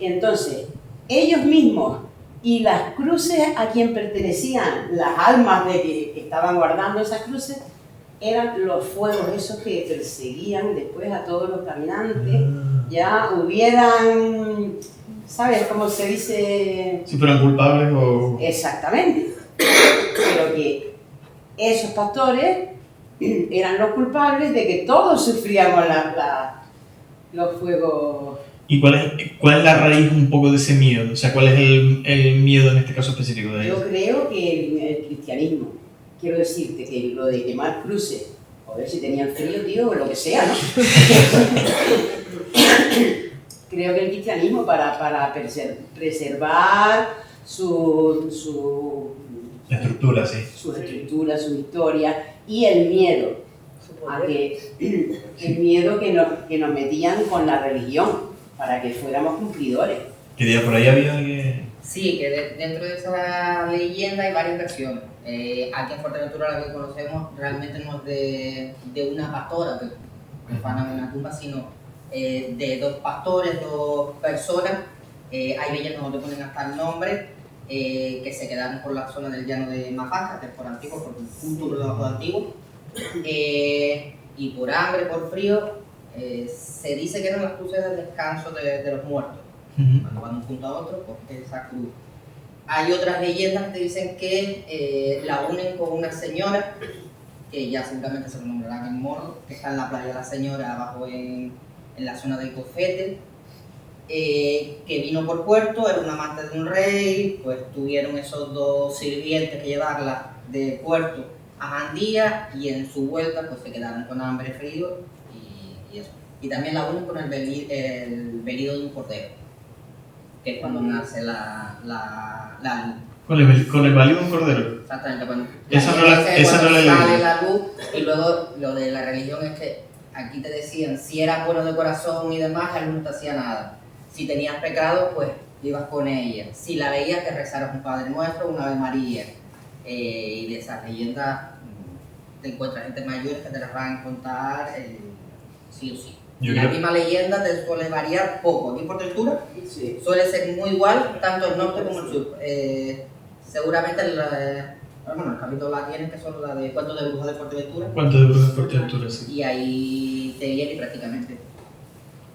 Speaker 8: Entonces, ellos mismos y las cruces a quien pertenecían las almas de que estaban guardando esas cruces eran los fuegos esos que perseguían después a todos los caminantes. Ya hubieran, ¿sabes cómo se dice?
Speaker 1: Si fueran culpables o...
Speaker 8: Exactamente. Pero que esos pastores eran los culpables de que todos sufríamos los fuegos.
Speaker 1: ¿Y cuál es la raíz un poco de ese miedo? O sea, ¿cuál es el miedo en este caso específico de ellos?
Speaker 8: Yo creo que el cristianismo. Quiero decirte que lo de quemar cruces, o ver si tenían frío, tío, o lo que sea, ¿no? Creo que el cristianismo para preservar su
Speaker 1: estructura, sí.
Speaker 8: Su estructura, su historia y el miedo. El miedo que nos metían con la religión para que fuéramos cumplidores.
Speaker 1: ¿Qué día por ahí había alguien?
Speaker 4: Sí, que dentro de esa leyenda hay varias versiones. Aquí en Fuerteventura la que conocemos realmente no es de una pastora que profanan una tumba, sino de 2 pastores, 2 personas. Hay leyendas donde ponen hasta el nombre, que se quedaron por la zona del llano de Mafaca, que es por Antiguo, por un punto por debajo de Antiguo, y por hambre, por frío, se dice que eran las cruces del descanso de los muertos. Cuando van de un punto a otro, porque esa cruz. Hay otras leyendas que te dicen que la unen con una señora, que ya seguramente se nombrarán en Morro, que está en la playa de la Señora, abajo en la zona del Cofete, que vino por puerto, era una amante de un rey, pues tuvieron esos dos sirvientes que llevarla de puerto a Jandía, y en su vuelta pues se quedaron con hambre, frío y eso. Y también la unen con el velido de un cordero, que es cuando nace la luz.
Speaker 1: Con el válido de un cordero.
Speaker 4: Exactamente, bueno.
Speaker 1: Esa no la he
Speaker 4: sale
Speaker 1: leído.
Speaker 4: la luz, y luego lo de la religión es que aquí te decían, si eras bueno de corazón y demás, la luz no te hacía nada. Si tenías pecado, pues ibas con ella. Si la veías, que rezaras un Padre Nuestro, una Ave María. Y de esas leyendas te encuentras gente mayor que te las van a contar sí o sí. La misma leyenda te suele variar poco. Aquí por Fuerteventura
Speaker 8: Sí.
Speaker 4: suele ser muy igual, tanto el norte como el sur. Seguramente el capítulo la tienen, que son la de Cuentos de Brujas de Fuerteventura.
Speaker 1: ¿Cuánto de Brujas de Fuerteventura? Sí.
Speaker 4: Y ahí te viene prácticamente.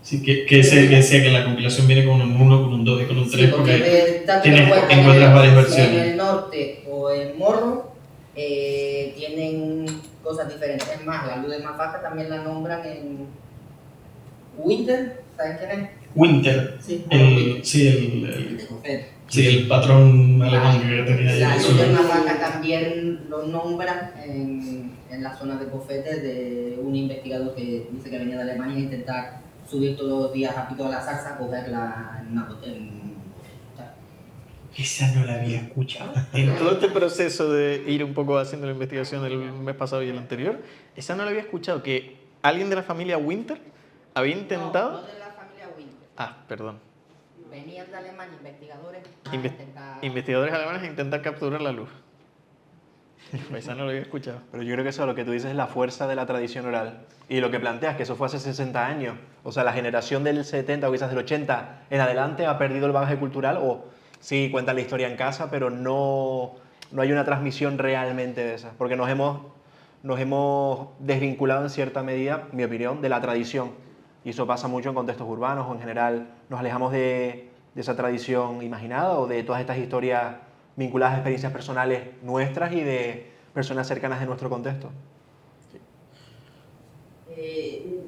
Speaker 1: Sí, que decía que la compilación viene con un 1, con un 2 y con un 3, porque encuentras varias versiones.
Speaker 4: En el norte o en Morro tienen cosas diferentes. Es más, la luz de Mafaca también la nombran en Winter, ¿sabes quién es?
Speaker 1: Winter,
Speaker 4: Sí,
Speaker 1: el patrón alemán que tenía
Speaker 4: La
Speaker 1: ahí.
Speaker 4: luz de Mafaca también lo nombran en la zona de Cofete, de un investigador que dice que venía de Alemania a intentar subir todos los días a Pito de la Zarza a cogerla en una botella.
Speaker 1: Esa no la había escuchado. En todo este proceso de ir un poco haciendo la investigación del mes pasado y el anterior, esa no la había escuchado, que alguien de la familia Winter había intentado...
Speaker 4: No de la familia Winter.
Speaker 1: Ah, perdón.
Speaker 4: Venían de Alemania investigadores a intentar...
Speaker 1: Investigadores alemanes a intentar capturar la luz. Esa no lo había escuchado.
Speaker 5: Pero yo creo que eso, lo que tú dices, es la fuerza de la tradición oral. Y lo que planteas, que eso fue hace 60 años. O sea, la generación del 70 o quizás del 80 en adelante ha perdido el bagaje cultural, o sí cuentan la historia en casa, pero no hay una transmisión realmente de esa. Porque nos hemos desvinculado en cierta medida, en mi opinión, de la tradición. Y eso pasa mucho en contextos urbanos, o en general nos alejamos de esa tradición imaginada o de todas estas historias vinculadas a experiencias personales nuestras y de personas cercanas de nuestro contexto.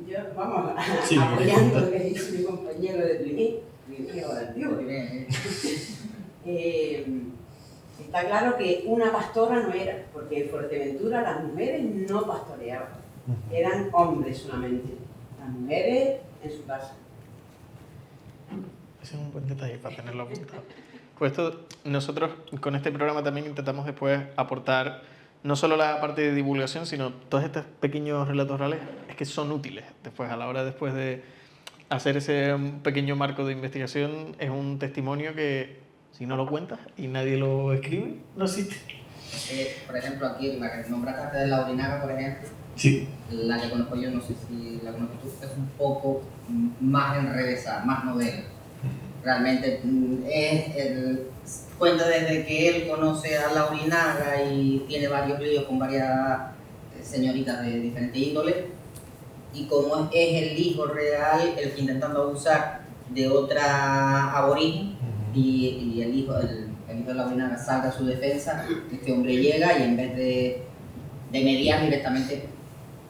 Speaker 8: Yo, vamos,
Speaker 1: Sí,
Speaker 8: apoyando lo que dice mi compañero de Pliny ahora antiguo. Está claro que una pastora no era, porque en Fuerteventura las mujeres no pastoreaban, eran hombres solamente. Las mujeres en su casa.
Speaker 1: Ese es un buen detalle para tenerlo apuntado. Pues nosotros con este programa también intentamos después aportar no solo la parte de divulgación, sino todos estos pequeños relatos reales, es que son útiles. Después, a la hora de hacer ese pequeño marco de investigación, es un testimonio que si no lo cuentas y nadie lo escribe, no existe.
Speaker 4: Por ejemplo, aquí la que nombraste de la Orinaga, por ejemplo,
Speaker 1: Sí.
Speaker 4: la que conozco yo, no sé si la conoces tú, es un poco más enrevesada, más novela. Realmente cuenta desde que él conoce a la Orinaga y tiene varios líos con varias señoritas de diferentes índoles, y como es el hijo real el que intentando abusar de otra aborigen, y el hijo de la Orinaga salga a su defensa, este hombre llega y en vez de mediar directamente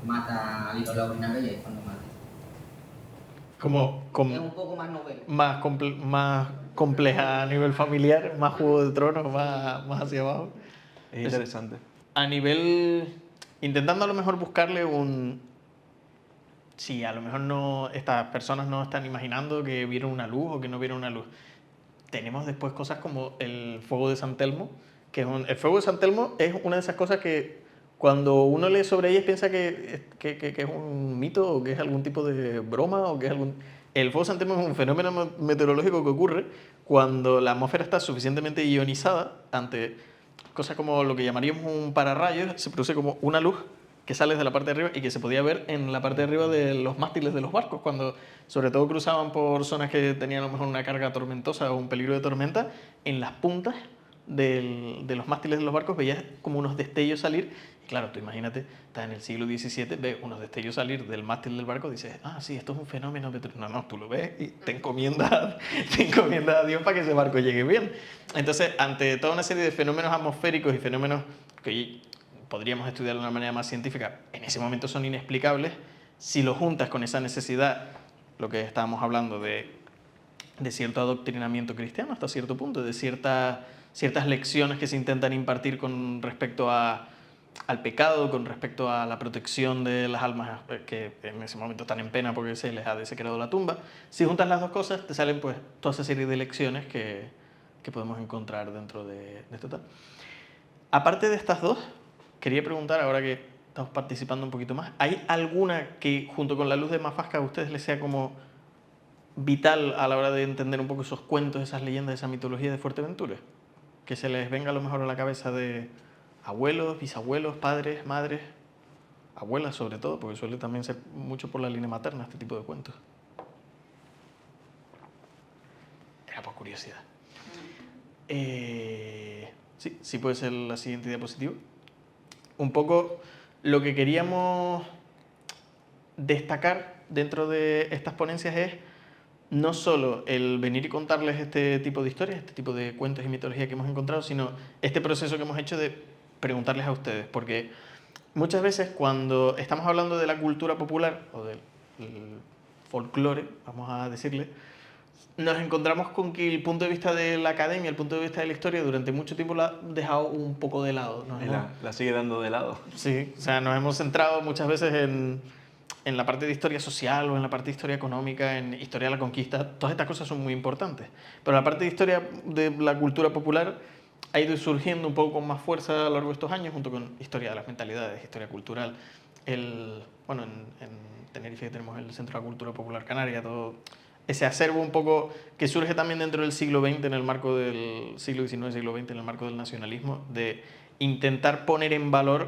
Speaker 4: mata al hijo de la Orinaga, y es cuando mata. Es un poco más novela.
Speaker 1: Más compleja a nivel familiar, más Juego de Tronos, más hacia abajo.
Speaker 5: Es interesante.
Speaker 1: A nivel... Intentando a lo mejor buscarle un... Sí, a lo mejor no, estas personas no están imaginando que vieron una luz o que no vieron una luz. Tenemos después cosas como el fuego de San Telmo, que es el fuego de San Telmo es una de esas cosas que cuando uno lee sobre ellas piensa que es un mito o que es algún tipo de broma o que es algún... El fuego de San Telmo es un fenómeno meteorológico que ocurre cuando la atmósfera está suficientemente ionizada ante cosas como lo que llamaríamos un pararrayos, se produce como una luz que sale desde la parte de arriba y que se podía ver en la parte de arriba de los mástiles de los barcos, cuando sobre todo cruzaban por zonas que tenían a lo mejor una carga tormentosa o un peligro de tormenta, en las puntas de los mástiles de los barcos veías como unos destellos salir Claro, tú imagínate, estás en el siglo XVII, ves unos destellos salir del mástil del barco, dices, ah, sí, esto es un fenómeno meteorológico. No, tú lo ves y te encomiendas a Dios para que ese barco llegue bien. Entonces, ante toda una serie de fenómenos atmosféricos y fenómenos que hoy podríamos estudiar de una manera más científica, en ese momento son inexplicables, si lo juntas con esa necesidad, lo que estábamos hablando de cierto adoctrinamiento cristiano hasta cierto punto, de ciertas lecciones que se intentan impartir con respecto al pecado, con respecto a la protección de las almas que en ese momento están en pena porque se les ha desecrado la tumba. Si juntas las dos cosas, te salen pues toda esa serie de lecciones que podemos encontrar dentro de esto tal. Aparte de estas dos, quería preguntar, ahora que estamos participando un poquito más, ¿hay alguna que junto con La luz de Mafasca a ustedes les sea como vital a la hora de entender un poco esos cuentos, esas leyendas, esa mitología de Fuerteventura? Que se les venga a lo mejor a la cabeza de abuelos, bisabuelos, padres, madres, abuelas sobre todo, porque suele también ser mucho por la línea materna este tipo de cuentos. Era por curiosidad. Sí puede ser la siguiente diapositiva. Un poco lo que queríamos destacar dentro de estas ponencias es no solo el venir y contarles este tipo de historias, este tipo de cuentos y mitología que hemos encontrado, sino este proceso que hemos hecho de preguntarles a ustedes, porque muchas veces cuando estamos hablando de la cultura popular o del folclore, vamos a decirle, nos encontramos con que el punto de vista de la academia, el punto de vista de la historia, durante mucho tiempo la ha dejado un poco de lado.
Speaker 5: La sigue dando de lado.
Speaker 1: Sí, o sea, nos hemos centrado muchas veces en la parte de historia social o en la parte de historia económica, en historia de la conquista. Todas estas cosas son muy importantes. Pero la parte de historia de la cultura popular ha ido surgiendo un poco con más fuerza a lo largo de estos años, junto con historia de las mentalidades, historia cultural. Bueno, en Tenerife tenemos el Centro de la Cultura Popular Canaria, todo ese acervo un poco que surge también dentro del siglo XX, en el marco del siglo XIX, siglo XX, en el marco del nacionalismo, de intentar poner en valor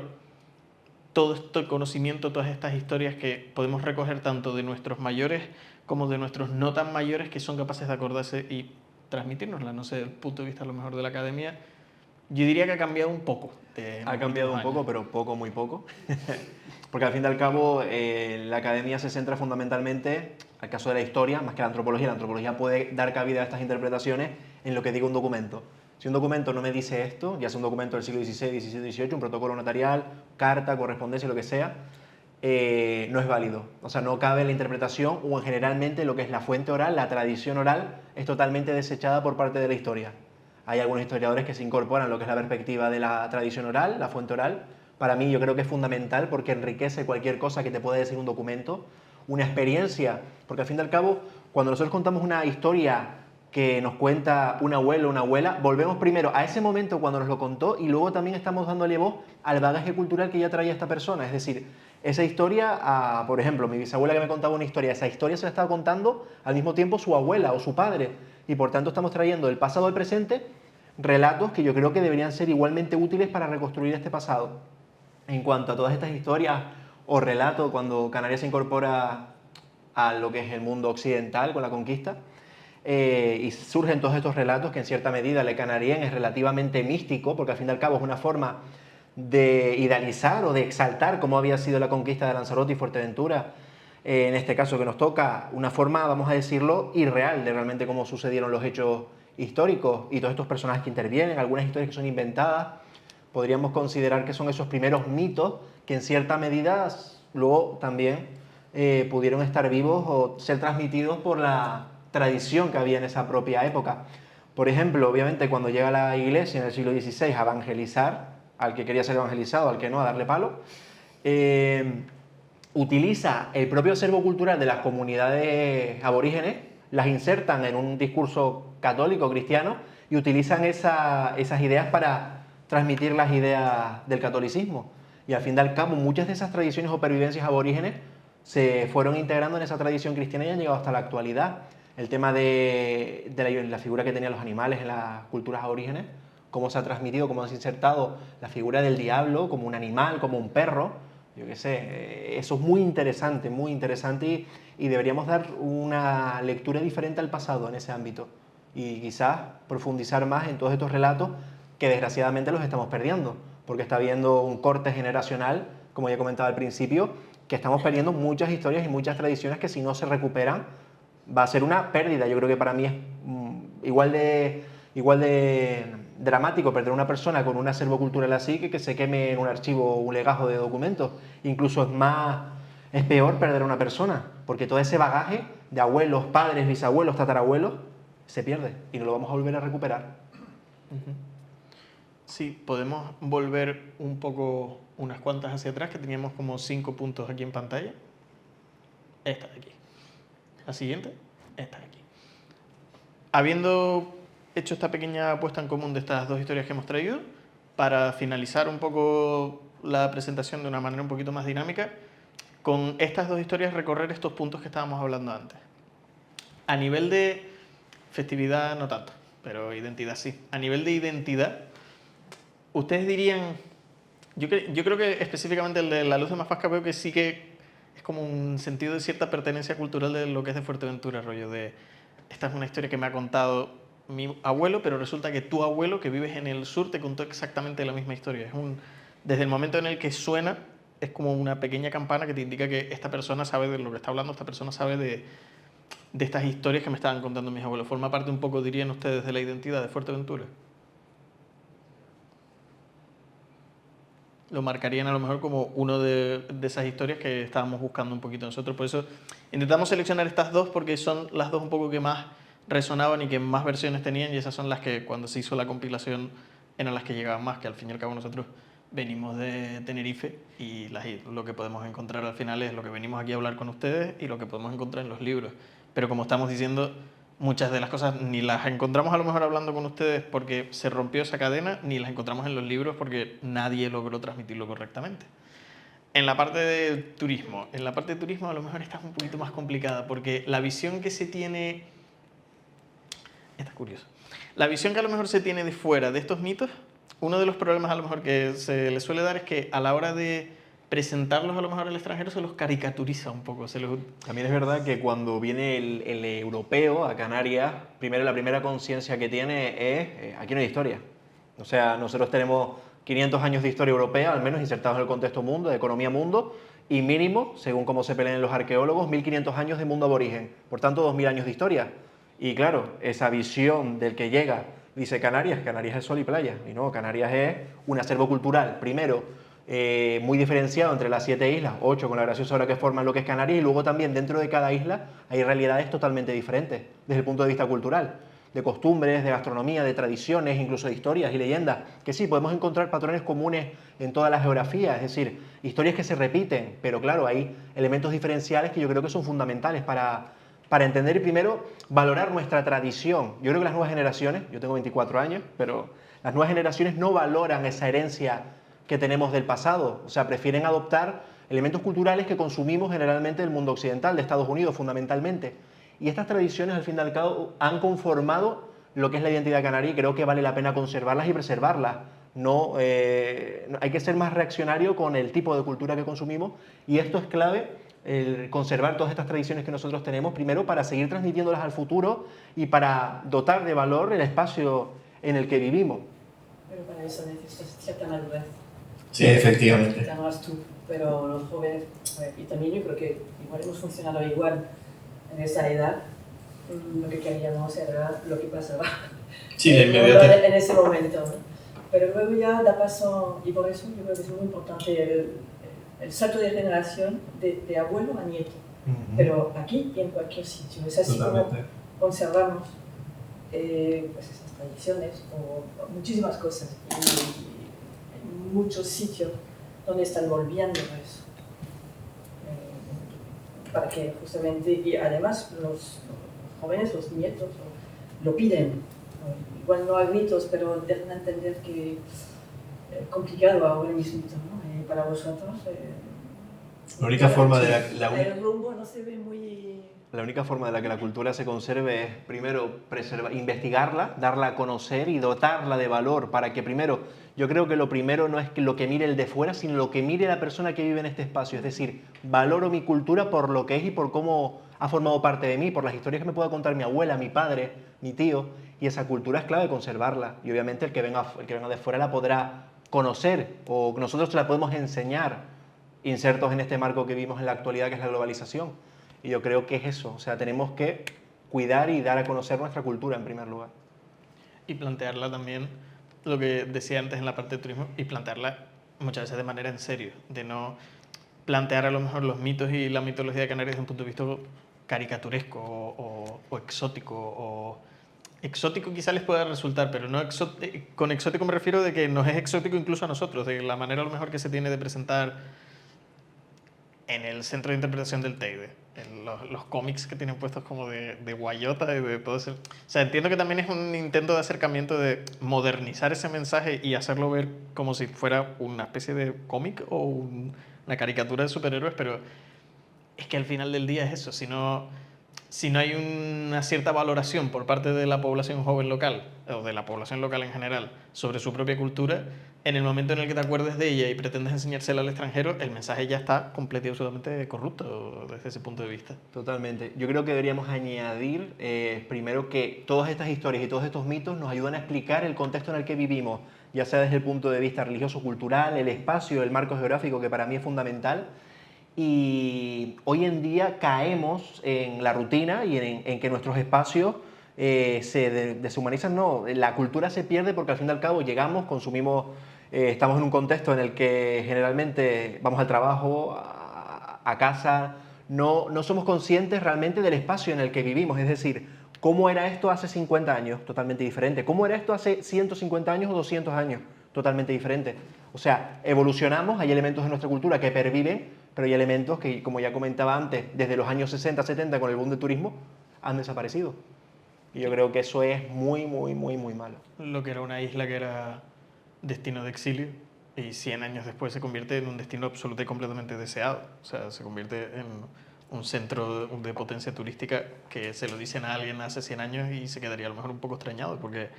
Speaker 1: todo este conocimiento, todas estas historias que podemos recoger tanto de nuestros mayores como de nuestros no tan mayores, que son capaces de acordarse y transmitirnosla. No sé, desde el punto de vista a lo mejor de la academia, yo diría que ha cambiado un poco.
Speaker 5: Ha cambiado un poco, pero poco, muy poco. Porque al fin y al cabo la academia se centra fundamentalmente, al caso de la historia, más que la antropología puede dar cabida a estas interpretaciones en lo que diga un documento. Si un documento no me dice esto, ya sea un documento del siglo XVI, XVII, XVIII, un protocolo notarial, carta, correspondencia, lo que sea, no es válido. O sea, no cabe la interpretación o generalmente lo que es la fuente oral, la tradición oral, es totalmente desechada por parte de la historia. Hay algunos historiadores que se incorporan lo que es la perspectiva de la tradición oral, la fuente oral. Para mí yo creo que es fundamental porque enriquece cualquier cosa que te pueda decir un documento, una experiencia, porque al fin y al cabo, cuando nosotros contamos una historia que nos cuenta un abuelo o una abuela, volvemos primero a ese momento cuando nos lo contó y luego también estamos dándole voz al bagaje cultural que ya traía esta persona. Es decir, esa historia, por ejemplo, mi bisabuela que me contaba una historia, esa historia se la estaba contando al mismo tiempo su abuela o su padre, y por tanto estamos trayendo del pasado al presente relatos que yo creo que deberían ser igualmente útiles para reconstruir este pasado. En cuanto a todas estas historias o relatos, cuando Canarias se incorpora a lo que es el mundo occidental con la conquista, y surgen todos estos relatos que en cierta medida Le Canarien es relativamente místico, porque al fin y al cabo es una forma de idealizar o de exaltar cómo había sido la conquista de Lanzarote y Fuerteventura, en este caso que nos toca, una forma, vamos a decirlo, irreal de realmente cómo sucedieron los hechos históricos y todos estos personajes que intervienen, algunas historias que son inventadas. Podríamos considerar que son esos primeros mitos que en cierta medida luego también pudieron estar vivos o ser transmitidos por la tradición que había en esa propia época. Por ejemplo, obviamente cuando llega la iglesia en el siglo XVI a evangelizar, al que quería ser evangelizado, al que no, a darle palo, utiliza el propio acervo cultural de las comunidades aborígenes, las insertan en un discurso católico, cristiano, y utilizan esas ideas para transmitir las ideas del catolicismo. Y al fin y al cabo, muchas de esas tradiciones o pervivencias aborígenes se fueron integrando en esa tradición cristiana y han llegado hasta la actualidad. El tema de la figura que tenían los animales en las culturas aborígenes, cómo se ha transmitido, cómo se ha insertado la figura del diablo como un animal, como un perro, yo qué sé, eso es muy interesante y deberíamos dar una lectura diferente al pasado en ese ámbito y quizás profundizar más en todos estos relatos que desgraciadamente los estamos perdiendo, porque está habiendo un corte generacional, como ya comentaba al principio, que estamos perdiendo muchas historias y muchas tradiciones que si no se recuperan va a ser una pérdida. Yo creo que para mí es igual de dramático perder a una persona con un acervo cultural así que se queme en un archivo o un legajo de documentos. Incluso es peor perder a una persona, porque todo ese bagaje de abuelos, padres, bisabuelos, tatarabuelos se pierde y no lo vamos a volver a recuperar.
Speaker 1: Sí, podemos volver un poco unas cuantas hacia atrás, que teníamos como 5 puntos aquí en pantalla. Esta de aquí. La siguiente, esta de aquí. Habiendo hecho esta pequeña puesta en común de estas dos historias que hemos traído, para finalizar un poco la presentación de una manera un poquito más dinámica, con estas dos historias recorrer estos puntos que estábamos hablando antes. A nivel de festividad no tanto, pero identidad sí. A nivel de identidad, ustedes dirían, yo creo que específicamente el de La Luz de Mafasca veo que sí que es como un sentido de cierta pertenencia cultural de lo que es de Fuerteventura, rollo de, esta es una historia que me ha contado mi abuelo, pero resulta que tu abuelo, que vives en el sur, te contó exactamente la misma historia. Desde el momento en el que suena, es como una pequeña campana que te indica que esta persona sabe de lo que está hablando, esta persona sabe de estas historias que me estaban contando mis abuelos. Forma parte un poco, dirían ustedes, de la identidad de Fuerteventura. Lo marcarían a lo mejor como uno de esas historias que estábamos buscando un poquito nosotros. Por eso intentamos seleccionar estas dos, porque son las dos un poco que más resonaban y que más versiones tenían, y esas son las que cuando se hizo la compilación eran las que llegaban más, que al fin y al cabo nosotros venimos de Tenerife y lo que podemos encontrar al final es lo que venimos aquí a hablar con ustedes y lo que podemos encontrar en los libros. Pero como estamos diciendo, muchas de las cosas ni las encontramos a lo mejor hablando con ustedes porque se rompió esa cadena, ni las encontramos en los libros porque nadie logró transmitirlo correctamente. En la parte de turismo, a lo mejor está un poquito más complicada, porque la visión que se tiene... Esta es curiosa. La visión que a lo mejor se tiene de fuera de estos mitos, uno de los problemas a lo mejor que se les suele dar es que a la hora de presentarlos a lo mejor al extranjero se los caricaturiza un poco.
Speaker 5: También es verdad que cuando viene el europeo a Canarias, la primera conciencia que tiene es, aquí no hay historia. O sea, nosotros tenemos 500 años de historia europea, al menos insertados en el contexto mundo, de economía mundo, y mínimo, según cómo se peleen los arqueólogos, 1500 años de mundo aborigen. Por tanto, 2000 años de historia. Y claro, esa visión del que llega, dice Canarias es sol y playa. Y no, Canarias es un acervo cultural, primero, muy diferenciado entre las 7 islas, 8 con la graciosa hora que forman lo que es Canarias, y luego también dentro de cada isla hay realidades totalmente diferentes desde el punto de vista cultural, de costumbres, de gastronomía, de tradiciones, incluso de historias y leyendas, que sí, podemos encontrar patrones comunes en todas las geografías, es decir, historias que se repiten, pero claro, hay elementos diferenciales que yo creo que son fundamentales para entender y primero valorar nuestra tradición. Yo creo que las nuevas generaciones, yo tengo 24 años, pero las nuevas generaciones no valoran esa herencia que tenemos del pasado, o sea, prefieren adoptar elementos culturales que consumimos generalmente del mundo occidental, de Estados Unidos fundamentalmente. Y estas tradiciones al fin y al cabo han conformado lo que es la identidad canaria y creo que vale la pena conservarlas y preservarlas. No, hay que ser más reaccionario con el tipo de cultura que consumimos y esto es clave, el conservar todas estas tradiciones que nosotros tenemos, primero para seguir transmitiéndolas al futuro y para dotar de valor el espacio en el que vivimos.
Speaker 2: Pero para eso necesitas cierta madurez.
Speaker 9: Sí, efectivamente.
Speaker 2: Ya no eres tú, pero los jóvenes, y también yo creo que igual hemos funcionado igual en esa edad, lo que queríamos era lo que pasaba
Speaker 9: Sí, la inmediatez.
Speaker 2: en ese momento, ¿no? Pero luego ya da paso, y por eso yo creo que es muy importante el salto de generación de abuelo a nieto, pero aquí y en cualquier sitio. Es así
Speaker 9: Totalmente.
Speaker 2: como conservamos pues esas tradiciones o muchísimas cosas. Y en muchos sitios donde están volviendo eso. Para que justamente, y además los jóvenes, los nietos, lo piden. Igual no a gritos, pero dejan entender que es complicado ahora mismo, ¿no? Para vosotros.
Speaker 9: La única forma de
Speaker 2: el rumbo no se ve muy...
Speaker 5: La única forma de la que la cultura se conserve es, primero, investigarla, darla a conocer y dotarla de valor para que, primero, yo creo que lo primero no es que lo que mire el de fuera, sino lo que mire la persona que vive en este espacio. Es decir, valoro mi cultura por lo que es y por cómo ha formado parte de mí, por las historias que me pueda contar mi abuela, mi padre, mi tío, y esa cultura es clave conservarla. Y obviamente el que venga de fuera la podrá conocer o que nosotros se la podemos enseñar insertos en este marco que vivimos en la actualidad, que es la globalización. Y yo creo que es eso, o sea, tenemos que cuidar y dar a conocer nuestra cultura en primer lugar.
Speaker 1: Y plantearla también, lo que decía antes en la parte de turismo, y plantearla muchas veces de manera en serio, de no plantear a lo mejor los mitos y la mitología de Canarias desde un punto de vista caricaturesco o exótico. O exótico quizá les pueda resultar, pero no con exótico me refiero de que nos es exótico incluso a nosotros, de la manera a lo mejor que se tiene de presentar en el centro de interpretación del Teide, en los cómics que tienen puestos como de guayota y de todo eso. O sea, entiendo que también es un intento de acercamiento de modernizar ese mensaje y hacerlo ver como si fuera una especie de cómic o una caricatura de superhéroes, pero es que al final del día es eso. Si no hay una cierta valoración por parte de la población joven local, o de la población local en general, sobre su propia cultura, en el momento en el que te acuerdes de ella y pretendes enseñársela al extranjero, el mensaje ya está completamente y absolutamente corrupto desde ese punto de vista.
Speaker 5: Totalmente. Yo creo que deberíamos añadir primero que todas estas historias y todos estos mitos nos ayudan a explicar el contexto en el que vivimos, ya sea desde el punto de vista religioso, cultural, el espacio, el marco geográfico, que para mí es fundamental. Y hoy en día caemos en la rutina y en que nuestros espacios se deshumanizan. No, la cultura se pierde porque al fin y al cabo llegamos, consumimos, estamos en un contexto en el que generalmente vamos al trabajo, a casa, no somos conscientes realmente del espacio en el que vivimos. Es decir, ¿cómo era esto hace 50 años? Totalmente diferente. ¿Cómo era esto hace 150 años o 200 años? Totalmente diferente. O sea, evolucionamos, hay elementos de nuestra cultura que perviven, pero hay elementos que, como ya comentaba antes, desde los años 60, 70, con el boom del turismo, han desaparecido. Y yo creo que eso es muy, muy, muy, muy malo.
Speaker 1: Lo que era una isla que era destino de exilio, y 100 años después se convierte en un destino absoluto y completamente deseado. O sea, se convierte en un centro de potencia turística que se lo dicen a alguien hace 100 años y se quedaría a lo mejor un poco extrañado, porque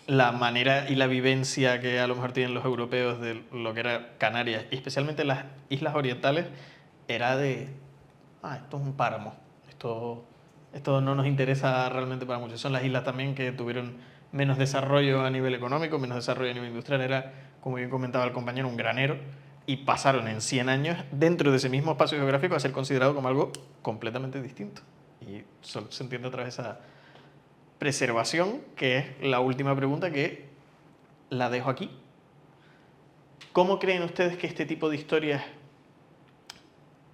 Speaker 1: la manera y la vivencia que a lo mejor tienen los europeos de lo que era Canarias, y especialmente las islas orientales, era de, esto es un páramo, esto no nos interesa realmente para mucho. Son las islas también que tuvieron menos desarrollo a nivel económico, menos desarrollo a nivel industrial, era, como bien comentaba el compañero, un granero, y pasaron en 100 años dentro de ese mismo espacio geográfico a ser considerado como algo completamente distinto. Y solo se entiende a través de esa preservación, que es la última pregunta que la dejo aquí. ¿Cómo creen ustedes que este tipo de historias,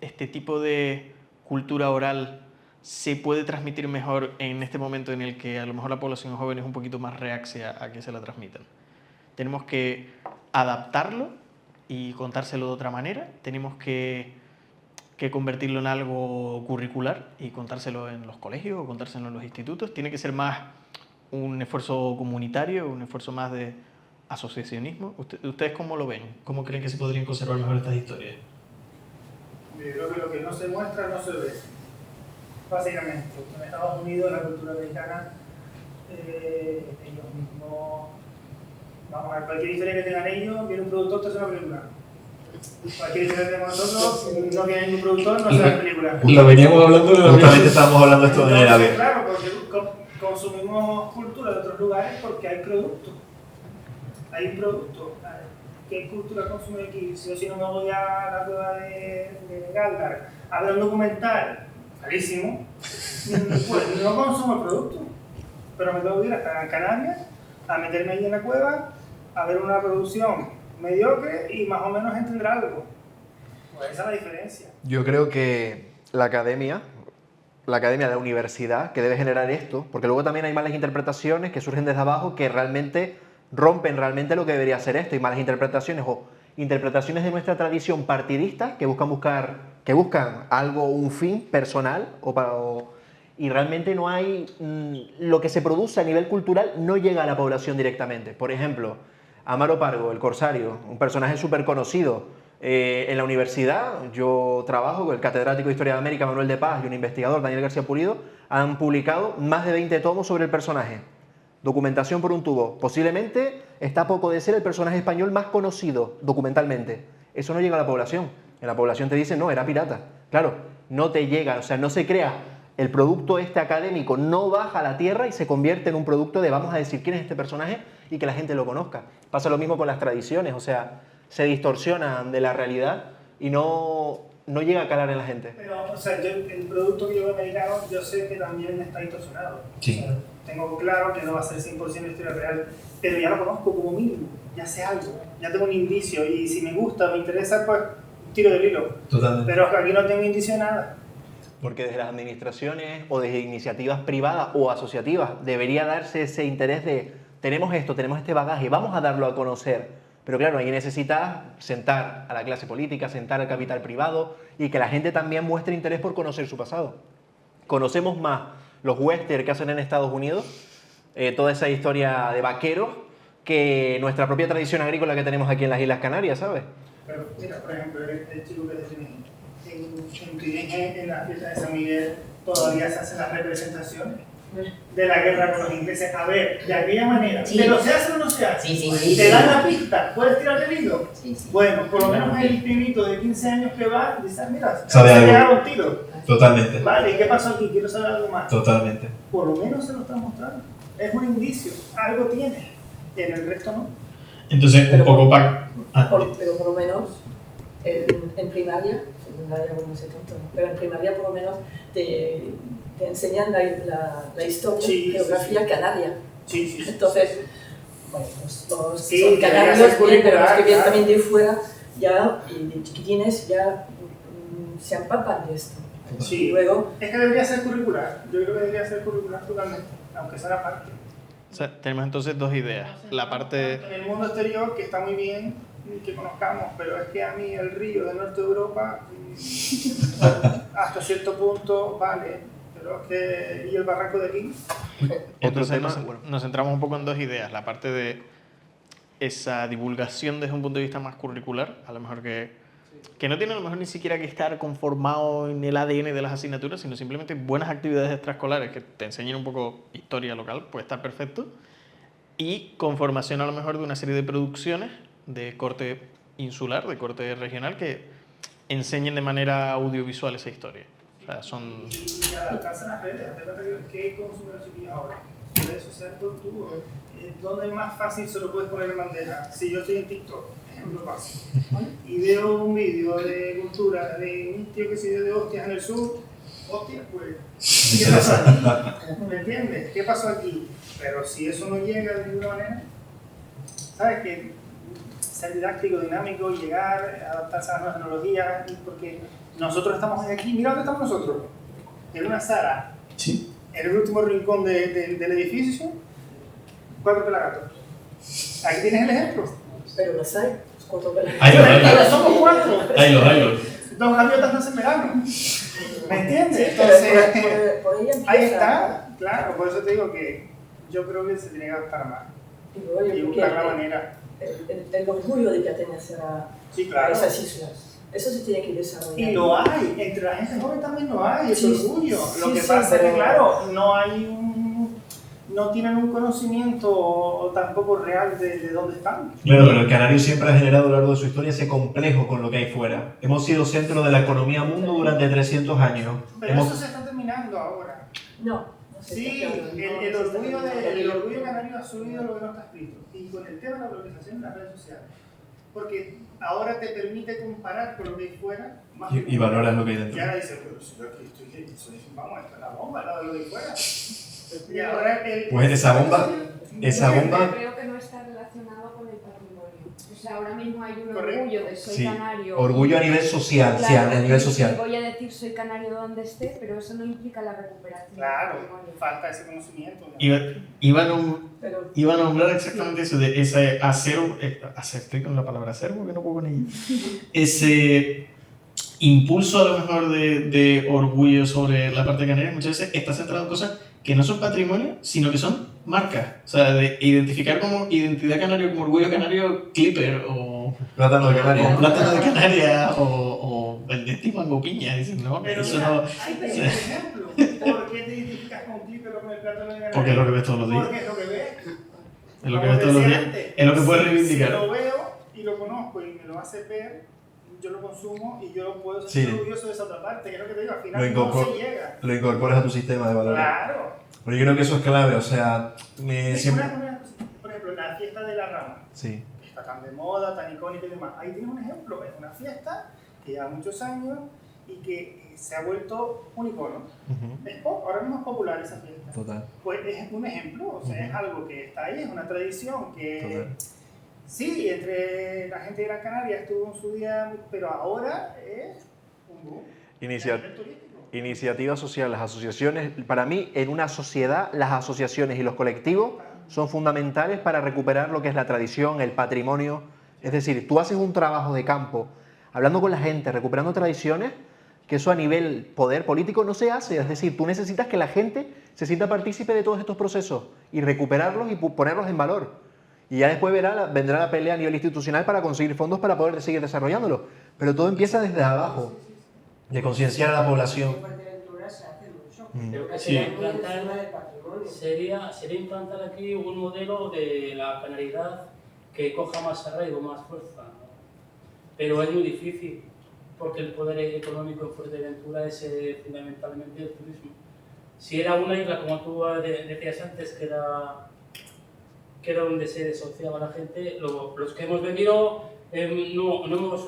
Speaker 1: este tipo de cultura oral se puede transmitir mejor en este momento en el que a lo mejor la población joven es un poquito más reacia a que se la transmitan? Tenemos que adaptarlo y contárselo de otra manera, tenemos que convertirlo en algo curricular y contárselo en los colegios o contárselo en los institutos. Tiene que ser más un esfuerzo comunitario, un esfuerzo más de asociacionismo. ¿Ustedes cómo lo ven? ¿Cómo creen que se podrían conservar mejor estas historias?
Speaker 7: Yo creo que lo que no se muestra no se ve. Básicamente, en Estados Unidos la cultura americana, ellos mismos, vamos a ver, cualquier historia que tengan ellos, viene un productor, te hace una película. Cualquier historia que tenemos nosotros, no viene ningún productor, no hace una película.
Speaker 9: Lo veníamos hablando, justamente estábamos hablando esto de
Speaker 7: Entonces, claro, porque consumimos cultura de otros lugares porque hay productos. Hay un producto. ¿Qué cultura consume aquí? Si yo no me voy a la cueva de Galdar a ver un documental carísimo, pues no consumo el producto. Pero me tengo que ir hasta Canarias a meterme ahí en la cueva, a ver una producción mediocre y más o menos entender algo. Pues esa es la diferencia.
Speaker 5: Yo creo que la academia, la universidad, que debe generar esto, porque luego también hay malas interpretaciones que surgen desde abajo que realmente rompen realmente lo que debería ser esto, y malas interpretaciones o interpretaciones de nuestra tradición partidista que buscan algo, un fin personal y realmente no hay lo que se produce a nivel cultural no llega a la población directamente. Por ejemplo, Amaro Pargo, el corsario, un personaje súper conocido en la universidad. Yo trabajo con el catedrático de Historia de América Manuel de Paz y un investigador, Daniel García Pulido, han publicado más de 20 tomos sobre el personaje. Documentación por un tubo. Posiblemente está a poco de ser el personaje español más conocido documentalmente. Eso no llega a la población. En la población te dicen, no, era pirata. Claro, no te llega, o sea, no se crea el producto este académico no baja a la tierra y se convierte en un producto de vamos a decir quién es este personaje y que la gente lo conozca. Pasa lo mismo con las tradiciones, o sea, se distorsionan de la realidad y no llega a calar en la gente.
Speaker 7: Pero, o sea, el producto que yo veo americano, yo sé que también está distorsionado.
Speaker 9: Sí.
Speaker 7: O sea, tengo claro que no va a ser 100% historia real, pero ya lo conozco como mínimo, ya sé algo, ya tengo un indicio y si me gusta, me interesa, pues tiro del hilo.
Speaker 9: Totalmente.
Speaker 7: Pero aquí no tengo indicio de nada.
Speaker 5: Porque desde las administraciones o desde iniciativas privadas o asociativas debería darse ese interés de tenemos esto, tenemos este bagaje, vamos a darlo a conocer. Pero claro, ahí necesitas sentar a la clase política, sentar al capital privado y que la gente también muestre interés por conocer su pasado. Conocemos más los western que hacen en Estados Unidos, toda esa historia de vaqueros, que nuestra propia tradición agrícola que tenemos aquí en las Islas Canarias, ¿sabes?
Speaker 7: Pero mira, por ejemplo, el chico que te tiene en Turinge, en la fiesta de San Miguel, todavía se hacen las representaciones de la guerra con los ingleses. A ver, de aquella manera,
Speaker 4: Sí.
Speaker 7: ¿pero se hace o no se hace?
Speaker 4: Sí.
Speaker 7: ¿Te dan la pista? ¿Puedes tirar el hilo?
Speaker 4: Sí.
Speaker 7: Bueno, por lo menos el pibito de 15 años que va, dice, mira,
Speaker 9: Sabe
Speaker 7: se
Speaker 9: algo.
Speaker 7: pegaron un tiro.
Speaker 9: Totalmente.
Speaker 7: Vale, ¿y qué pasó aquí? Quiero saber algo más.
Speaker 9: Totalmente.
Speaker 7: Por lo menos se lo están mostrando. Es un indicio, algo tiene. Y en el resto no.
Speaker 9: Entonces, un poco para...
Speaker 2: Pero por lo menos en primaria, secundaria no sé tanto, ¿no? Pero en primaria por lo menos te enseñan la historia,
Speaker 7: Sí,
Speaker 2: geografía
Speaker 7: sí.
Speaker 2: canaria.
Speaker 7: Sí.
Speaker 2: Entonces, bueno, los
Speaker 7: Sí,
Speaker 2: son
Speaker 7: que
Speaker 2: canarios,
Speaker 7: debería ser
Speaker 2: bien, pero los que vienen
Speaker 7: curricular,
Speaker 2: también de fuera, ya, y de chiquitines, ya se empapan de esto. Y
Speaker 7: Sí.
Speaker 2: luego,
Speaker 7: Es que debería ser curricular. Yo creo que debería ser curricular totalmente, aunque sea la parte.
Speaker 1: O sea, tenemos entonces dos ideas. La parte...
Speaker 7: En el mundo exterior, que está muy bien que conozcamos, pero es que a mí el río de Norte de Europa, hasta cierto punto, vale, pero es que... ¿Y el barranco de aquí?
Speaker 1: Entonces
Speaker 5: tema,
Speaker 1: nos centramos un poco en dos ideas. La parte de esa divulgación desde un punto de vista más curricular, a lo mejor que no tiene a lo mejor ni siquiera que estar conformado en el ADN de las asignaturas, sino simplemente buenas actividades extraescolares que te enseñen un poco historia local, puede estar perfecto. Y conformación a lo mejor de una serie de producciones de corte insular, de corte regional, que enseñen de manera audiovisual esa historia. O sea, son...
Speaker 7: Y adaptarse a las redes. ¿Qué consumen los chiquillos ahora? Redes sociales por tú. ¿Dónde es más fácil se lo puedes poner en bandeja? Si yo estoy en TikTok, ejemplo básico, y veo un vídeo de cultura de un tío que se dio de hostias en el sur, hostia, pues, ¿qué pasó aquí? ¿Me entiendes? ¿Qué pasó aquí? Pero si eso no llega de ninguna manera, ¿sabes qué? Ser didáctico, dinámico, llegar, adaptarse a las nuevas tecnologías, porque nosotros estamos aquí, mira dónde estamos nosotros, en una sala,
Speaker 9: Sí.
Speaker 7: en el último rincón del edificio, 4 pelagatos. Aquí tienes el ejemplo.
Speaker 2: pero los hay, los cuatro
Speaker 7: Pero somos 4.
Speaker 9: Haylos.
Speaker 7: 2 gaviotas no se pegaron. ¿Me entiendes?
Speaker 2: Pero
Speaker 7: Entonces,
Speaker 2: por ahí empieza.
Speaker 7: ahí está, claro, por eso te digo que yo creo que se tiene que adaptar más
Speaker 2: Y luego yo
Speaker 7: y
Speaker 2: creo
Speaker 7: buscar la
Speaker 2: que
Speaker 7: manera.
Speaker 2: el orgullo de pertenecer
Speaker 7: Sí,
Speaker 2: a
Speaker 7: claro.
Speaker 2: esas islas, eso se tiene que desarrollar.
Speaker 7: Y lo hay, entre la gente joven también lo hay, ese
Speaker 2: Sí,
Speaker 7: orgullo.
Speaker 2: sí,
Speaker 7: Lo que
Speaker 2: sí,
Speaker 7: pasa es que,
Speaker 2: pero-
Speaker 7: claro, no tienen un conocimiento tampoco real de dónde están.
Speaker 9: Claro, pero el canario siempre ha generado a lo largo de su historia ese complejo con lo que hay fuera. Hemos sido centro de la economía mundo durante 300 años.
Speaker 7: Pero eso se está terminando ahora.
Speaker 2: No sé.
Speaker 7: Sí, el orgullo canario ha subido lo que no está escrito. Y con el tema de la globalización en las redes sociales. Porque ahora te permite comparar con lo que hay fuera. Más que
Speaker 9: Y valoras lo que hay dentro.
Speaker 7: Y ahora dices, pero si yo aquí estoy, vamos, esta es la bomba, al lado de lo que hay fuera. Y ahora
Speaker 9: Pues esa bomba
Speaker 6: Creo que no está relacionado con el patrimonio. O sea, ahora mismo hay un
Speaker 7: Correcto.
Speaker 6: orgullo de soy
Speaker 9: Sí,
Speaker 6: canario.
Speaker 9: orgullo a nivel social, sí,
Speaker 6: Claro,
Speaker 9: a nivel
Speaker 6: y
Speaker 9: social.
Speaker 6: voy a decir soy canario donde esté, pero eso no implica la recuperación
Speaker 7: Claro,
Speaker 6: del patrimonio.
Speaker 7: falta ese conocimiento. ¿no?
Speaker 2: Pero
Speaker 1: Iba a nombrar exactamente eso, de ese acervo, estoy con la palabra acervo que no puedo con ella, ese impulso a lo mejor de orgullo sobre la parte canaria muchas veces está centrado en cosas que no son patrimonio, sino que son marcas. O sea, de identificar como identidad canario, como orgullo canario, Clipper o
Speaker 9: Plátano de Canarias.
Speaker 1: o plátano de Canarias o el de Timango Piña. Dicen, no,
Speaker 7: Pero
Speaker 1: eso
Speaker 7: mira,
Speaker 1: no.
Speaker 7: ahí te doy un ejemplo. ¿Por qué te identificas con un clip o con el plátano de Canarias?
Speaker 1: Porque es lo que ves todos los días.
Speaker 7: Porque es lo que ves.
Speaker 1: Es lo que
Speaker 7: Como
Speaker 1: ves todos los
Speaker 7: decía
Speaker 1: días.
Speaker 7: antes,
Speaker 1: Es lo que puedes
Speaker 7: si
Speaker 1: reivindicar.
Speaker 7: lo veo y lo conozco y me lo hace ver, yo lo consumo y yo puedo ser
Speaker 9: Sí.
Speaker 7: orgulloso de esa otra parte, que es lo que te digo, al
Speaker 9: Lo
Speaker 7: final no
Speaker 9: incorporo.
Speaker 7: se llega.
Speaker 9: Lo incorporas a tu sistema de valores.
Speaker 7: Claro.
Speaker 9: Pero yo creo que eso es clave, o sea, siempre...
Speaker 7: Por ejemplo, la fiesta de la rama,
Speaker 9: Sí,
Speaker 7: que está tan de moda, tan icónica y demás. Ahí tienes un ejemplo, es una fiesta que lleva muchos años y que se ha vuelto un icono. Ahora mismo es popular esa fiesta.
Speaker 9: total.
Speaker 7: Pues es un ejemplo, o sea, es algo que está ahí, es una tradición que
Speaker 9: Total.
Speaker 7: sí, entre la gente de Gran Canaria estuvo en su día, pero ahora es un boom.
Speaker 5: Inicia-
Speaker 7: A nivel turístico.
Speaker 5: Iniciativas sociales, las asociaciones, para mí en una sociedad las asociaciones y los colectivos son fundamentales para recuperar lo que es la tradición, el patrimonio. Es decir, tú haces un trabajo de campo, hablando con la gente, recuperando tradiciones, que eso a nivel poder político no se hace. Es decir, tú necesitas que la gente se sienta partícipe de todos estos procesos y recuperarlos y ponerlos en valor. Y ya después vendrá la pelea a nivel institucional para conseguir fondos para poder seguir desarrollándolo. Pero todo empieza desde abajo, de concienciar a la población.
Speaker 8: Fuerteventura se hace mucho.
Speaker 3: Creo que
Speaker 8: Sí.
Speaker 3: sería
Speaker 8: Muy encima
Speaker 3: implantar,
Speaker 8: del patrimonio.
Speaker 3: sería implantar aquí un modelo de la canaridad que coja más arraigo, más fuerza, ¿no? Pero es muy difícil porque el poder económico en Fuerteventura es fundamentalmente el turismo. Si era una isla, como tú decías antes, que era donde se desociaba la gente, los que hemos venido no hemos,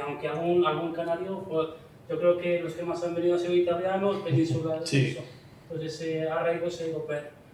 Speaker 3: aunque algún canario, pues, yo creo que los que más han venido han sido italianos, peninsulares,
Speaker 1: Sí.
Speaker 3: eso. Pues ese arraigo se ha ido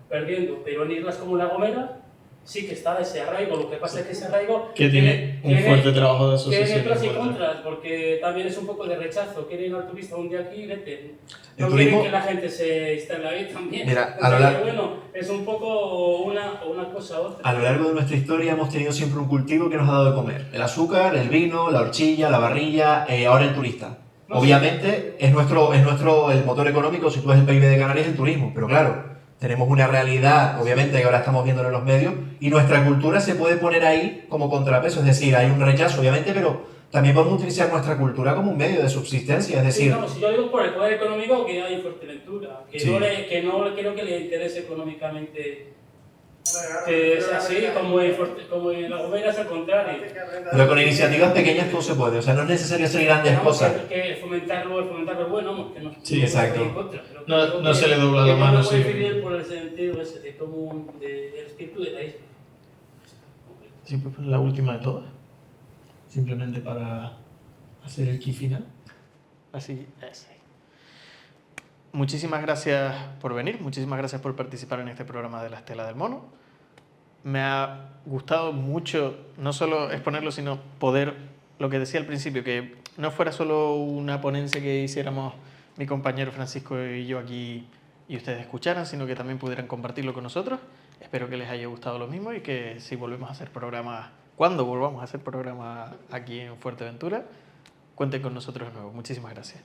Speaker 3: perdiendo, pero en islas como La Gomera sí que está ese arraigo, lo que pasa es que ese arraigo
Speaker 1: Que tiene un fuerte trabajo de
Speaker 3: tiene
Speaker 1: asociación.
Speaker 3: pros y contras, porque también es un poco de rechazo, quieren al turista un día aquí, vete.
Speaker 9: El
Speaker 3: No
Speaker 9: turismo-
Speaker 3: quieren que la gente se instale ahí también.
Speaker 9: Mira,
Speaker 3: O
Speaker 9: a lo
Speaker 3: sea,
Speaker 9: largo-
Speaker 3: que, bueno, es un poco una cosa u otra.
Speaker 9: A lo largo de nuestra historia hemos tenido siempre un cultivo que nos ha dado de comer. El azúcar, el vino, la horchilla, la barrilla, ahora el turista.
Speaker 3: No,
Speaker 9: Obviamente es nuestro el motor económico, si tú ves el PIB de Canarias, el turismo. Pero claro, tenemos una realidad, obviamente, que ahora estamos viendo en los medios, y nuestra cultura se puede poner ahí como contrapeso. Es decir, hay un rechazo, obviamente, pero también podemos utilizar nuestra cultura como un medio de subsistencia. Es
Speaker 3: Sí,
Speaker 9: decir,
Speaker 3: no, si yo digo por el poder económico que hay en Fuerteventura, que,
Speaker 9: Sí.
Speaker 3: que no creo que le interese económicamente que sea así, como en La Gomera es al contrario.
Speaker 9: pero con iniciativas pequeñas todo se puede. O sea, no es necesario hacer grandes
Speaker 3: Tenemos
Speaker 9: cosas.
Speaker 3: que fomentarlo es bueno, vamos, que no
Speaker 9: Sí, exacto.
Speaker 3: estoy en contra, pero
Speaker 1: No-
Speaker 3: creo
Speaker 1: no
Speaker 3: que-
Speaker 1: se le dobla
Speaker 3: que
Speaker 1: la mano,
Speaker 3: no puede
Speaker 1: sí.
Speaker 3: definir por el sentido ese de cómo del espíritu de la isla.
Speaker 1: Sí, pues la última de todas. Simplemente para hacer el key final. Así es. Muchísimas gracias por venir, muchísimas gracias por participar en este programa de La Estela del Mono. Me ha gustado mucho no solo exponerlo, sino poder, lo que decía al principio, que no fuera solo una ponencia que hiciéramos mi compañero Francisco y yo aquí y ustedes escucharan, sino que también pudieran compartirlo con nosotros. Espero que les haya gustado lo mismo y que si volvemos a hacer programas, cuando volvamos a hacer programas aquí en Fuerteventura, cuenten con nosotros de nuevo. Muchísimas gracias.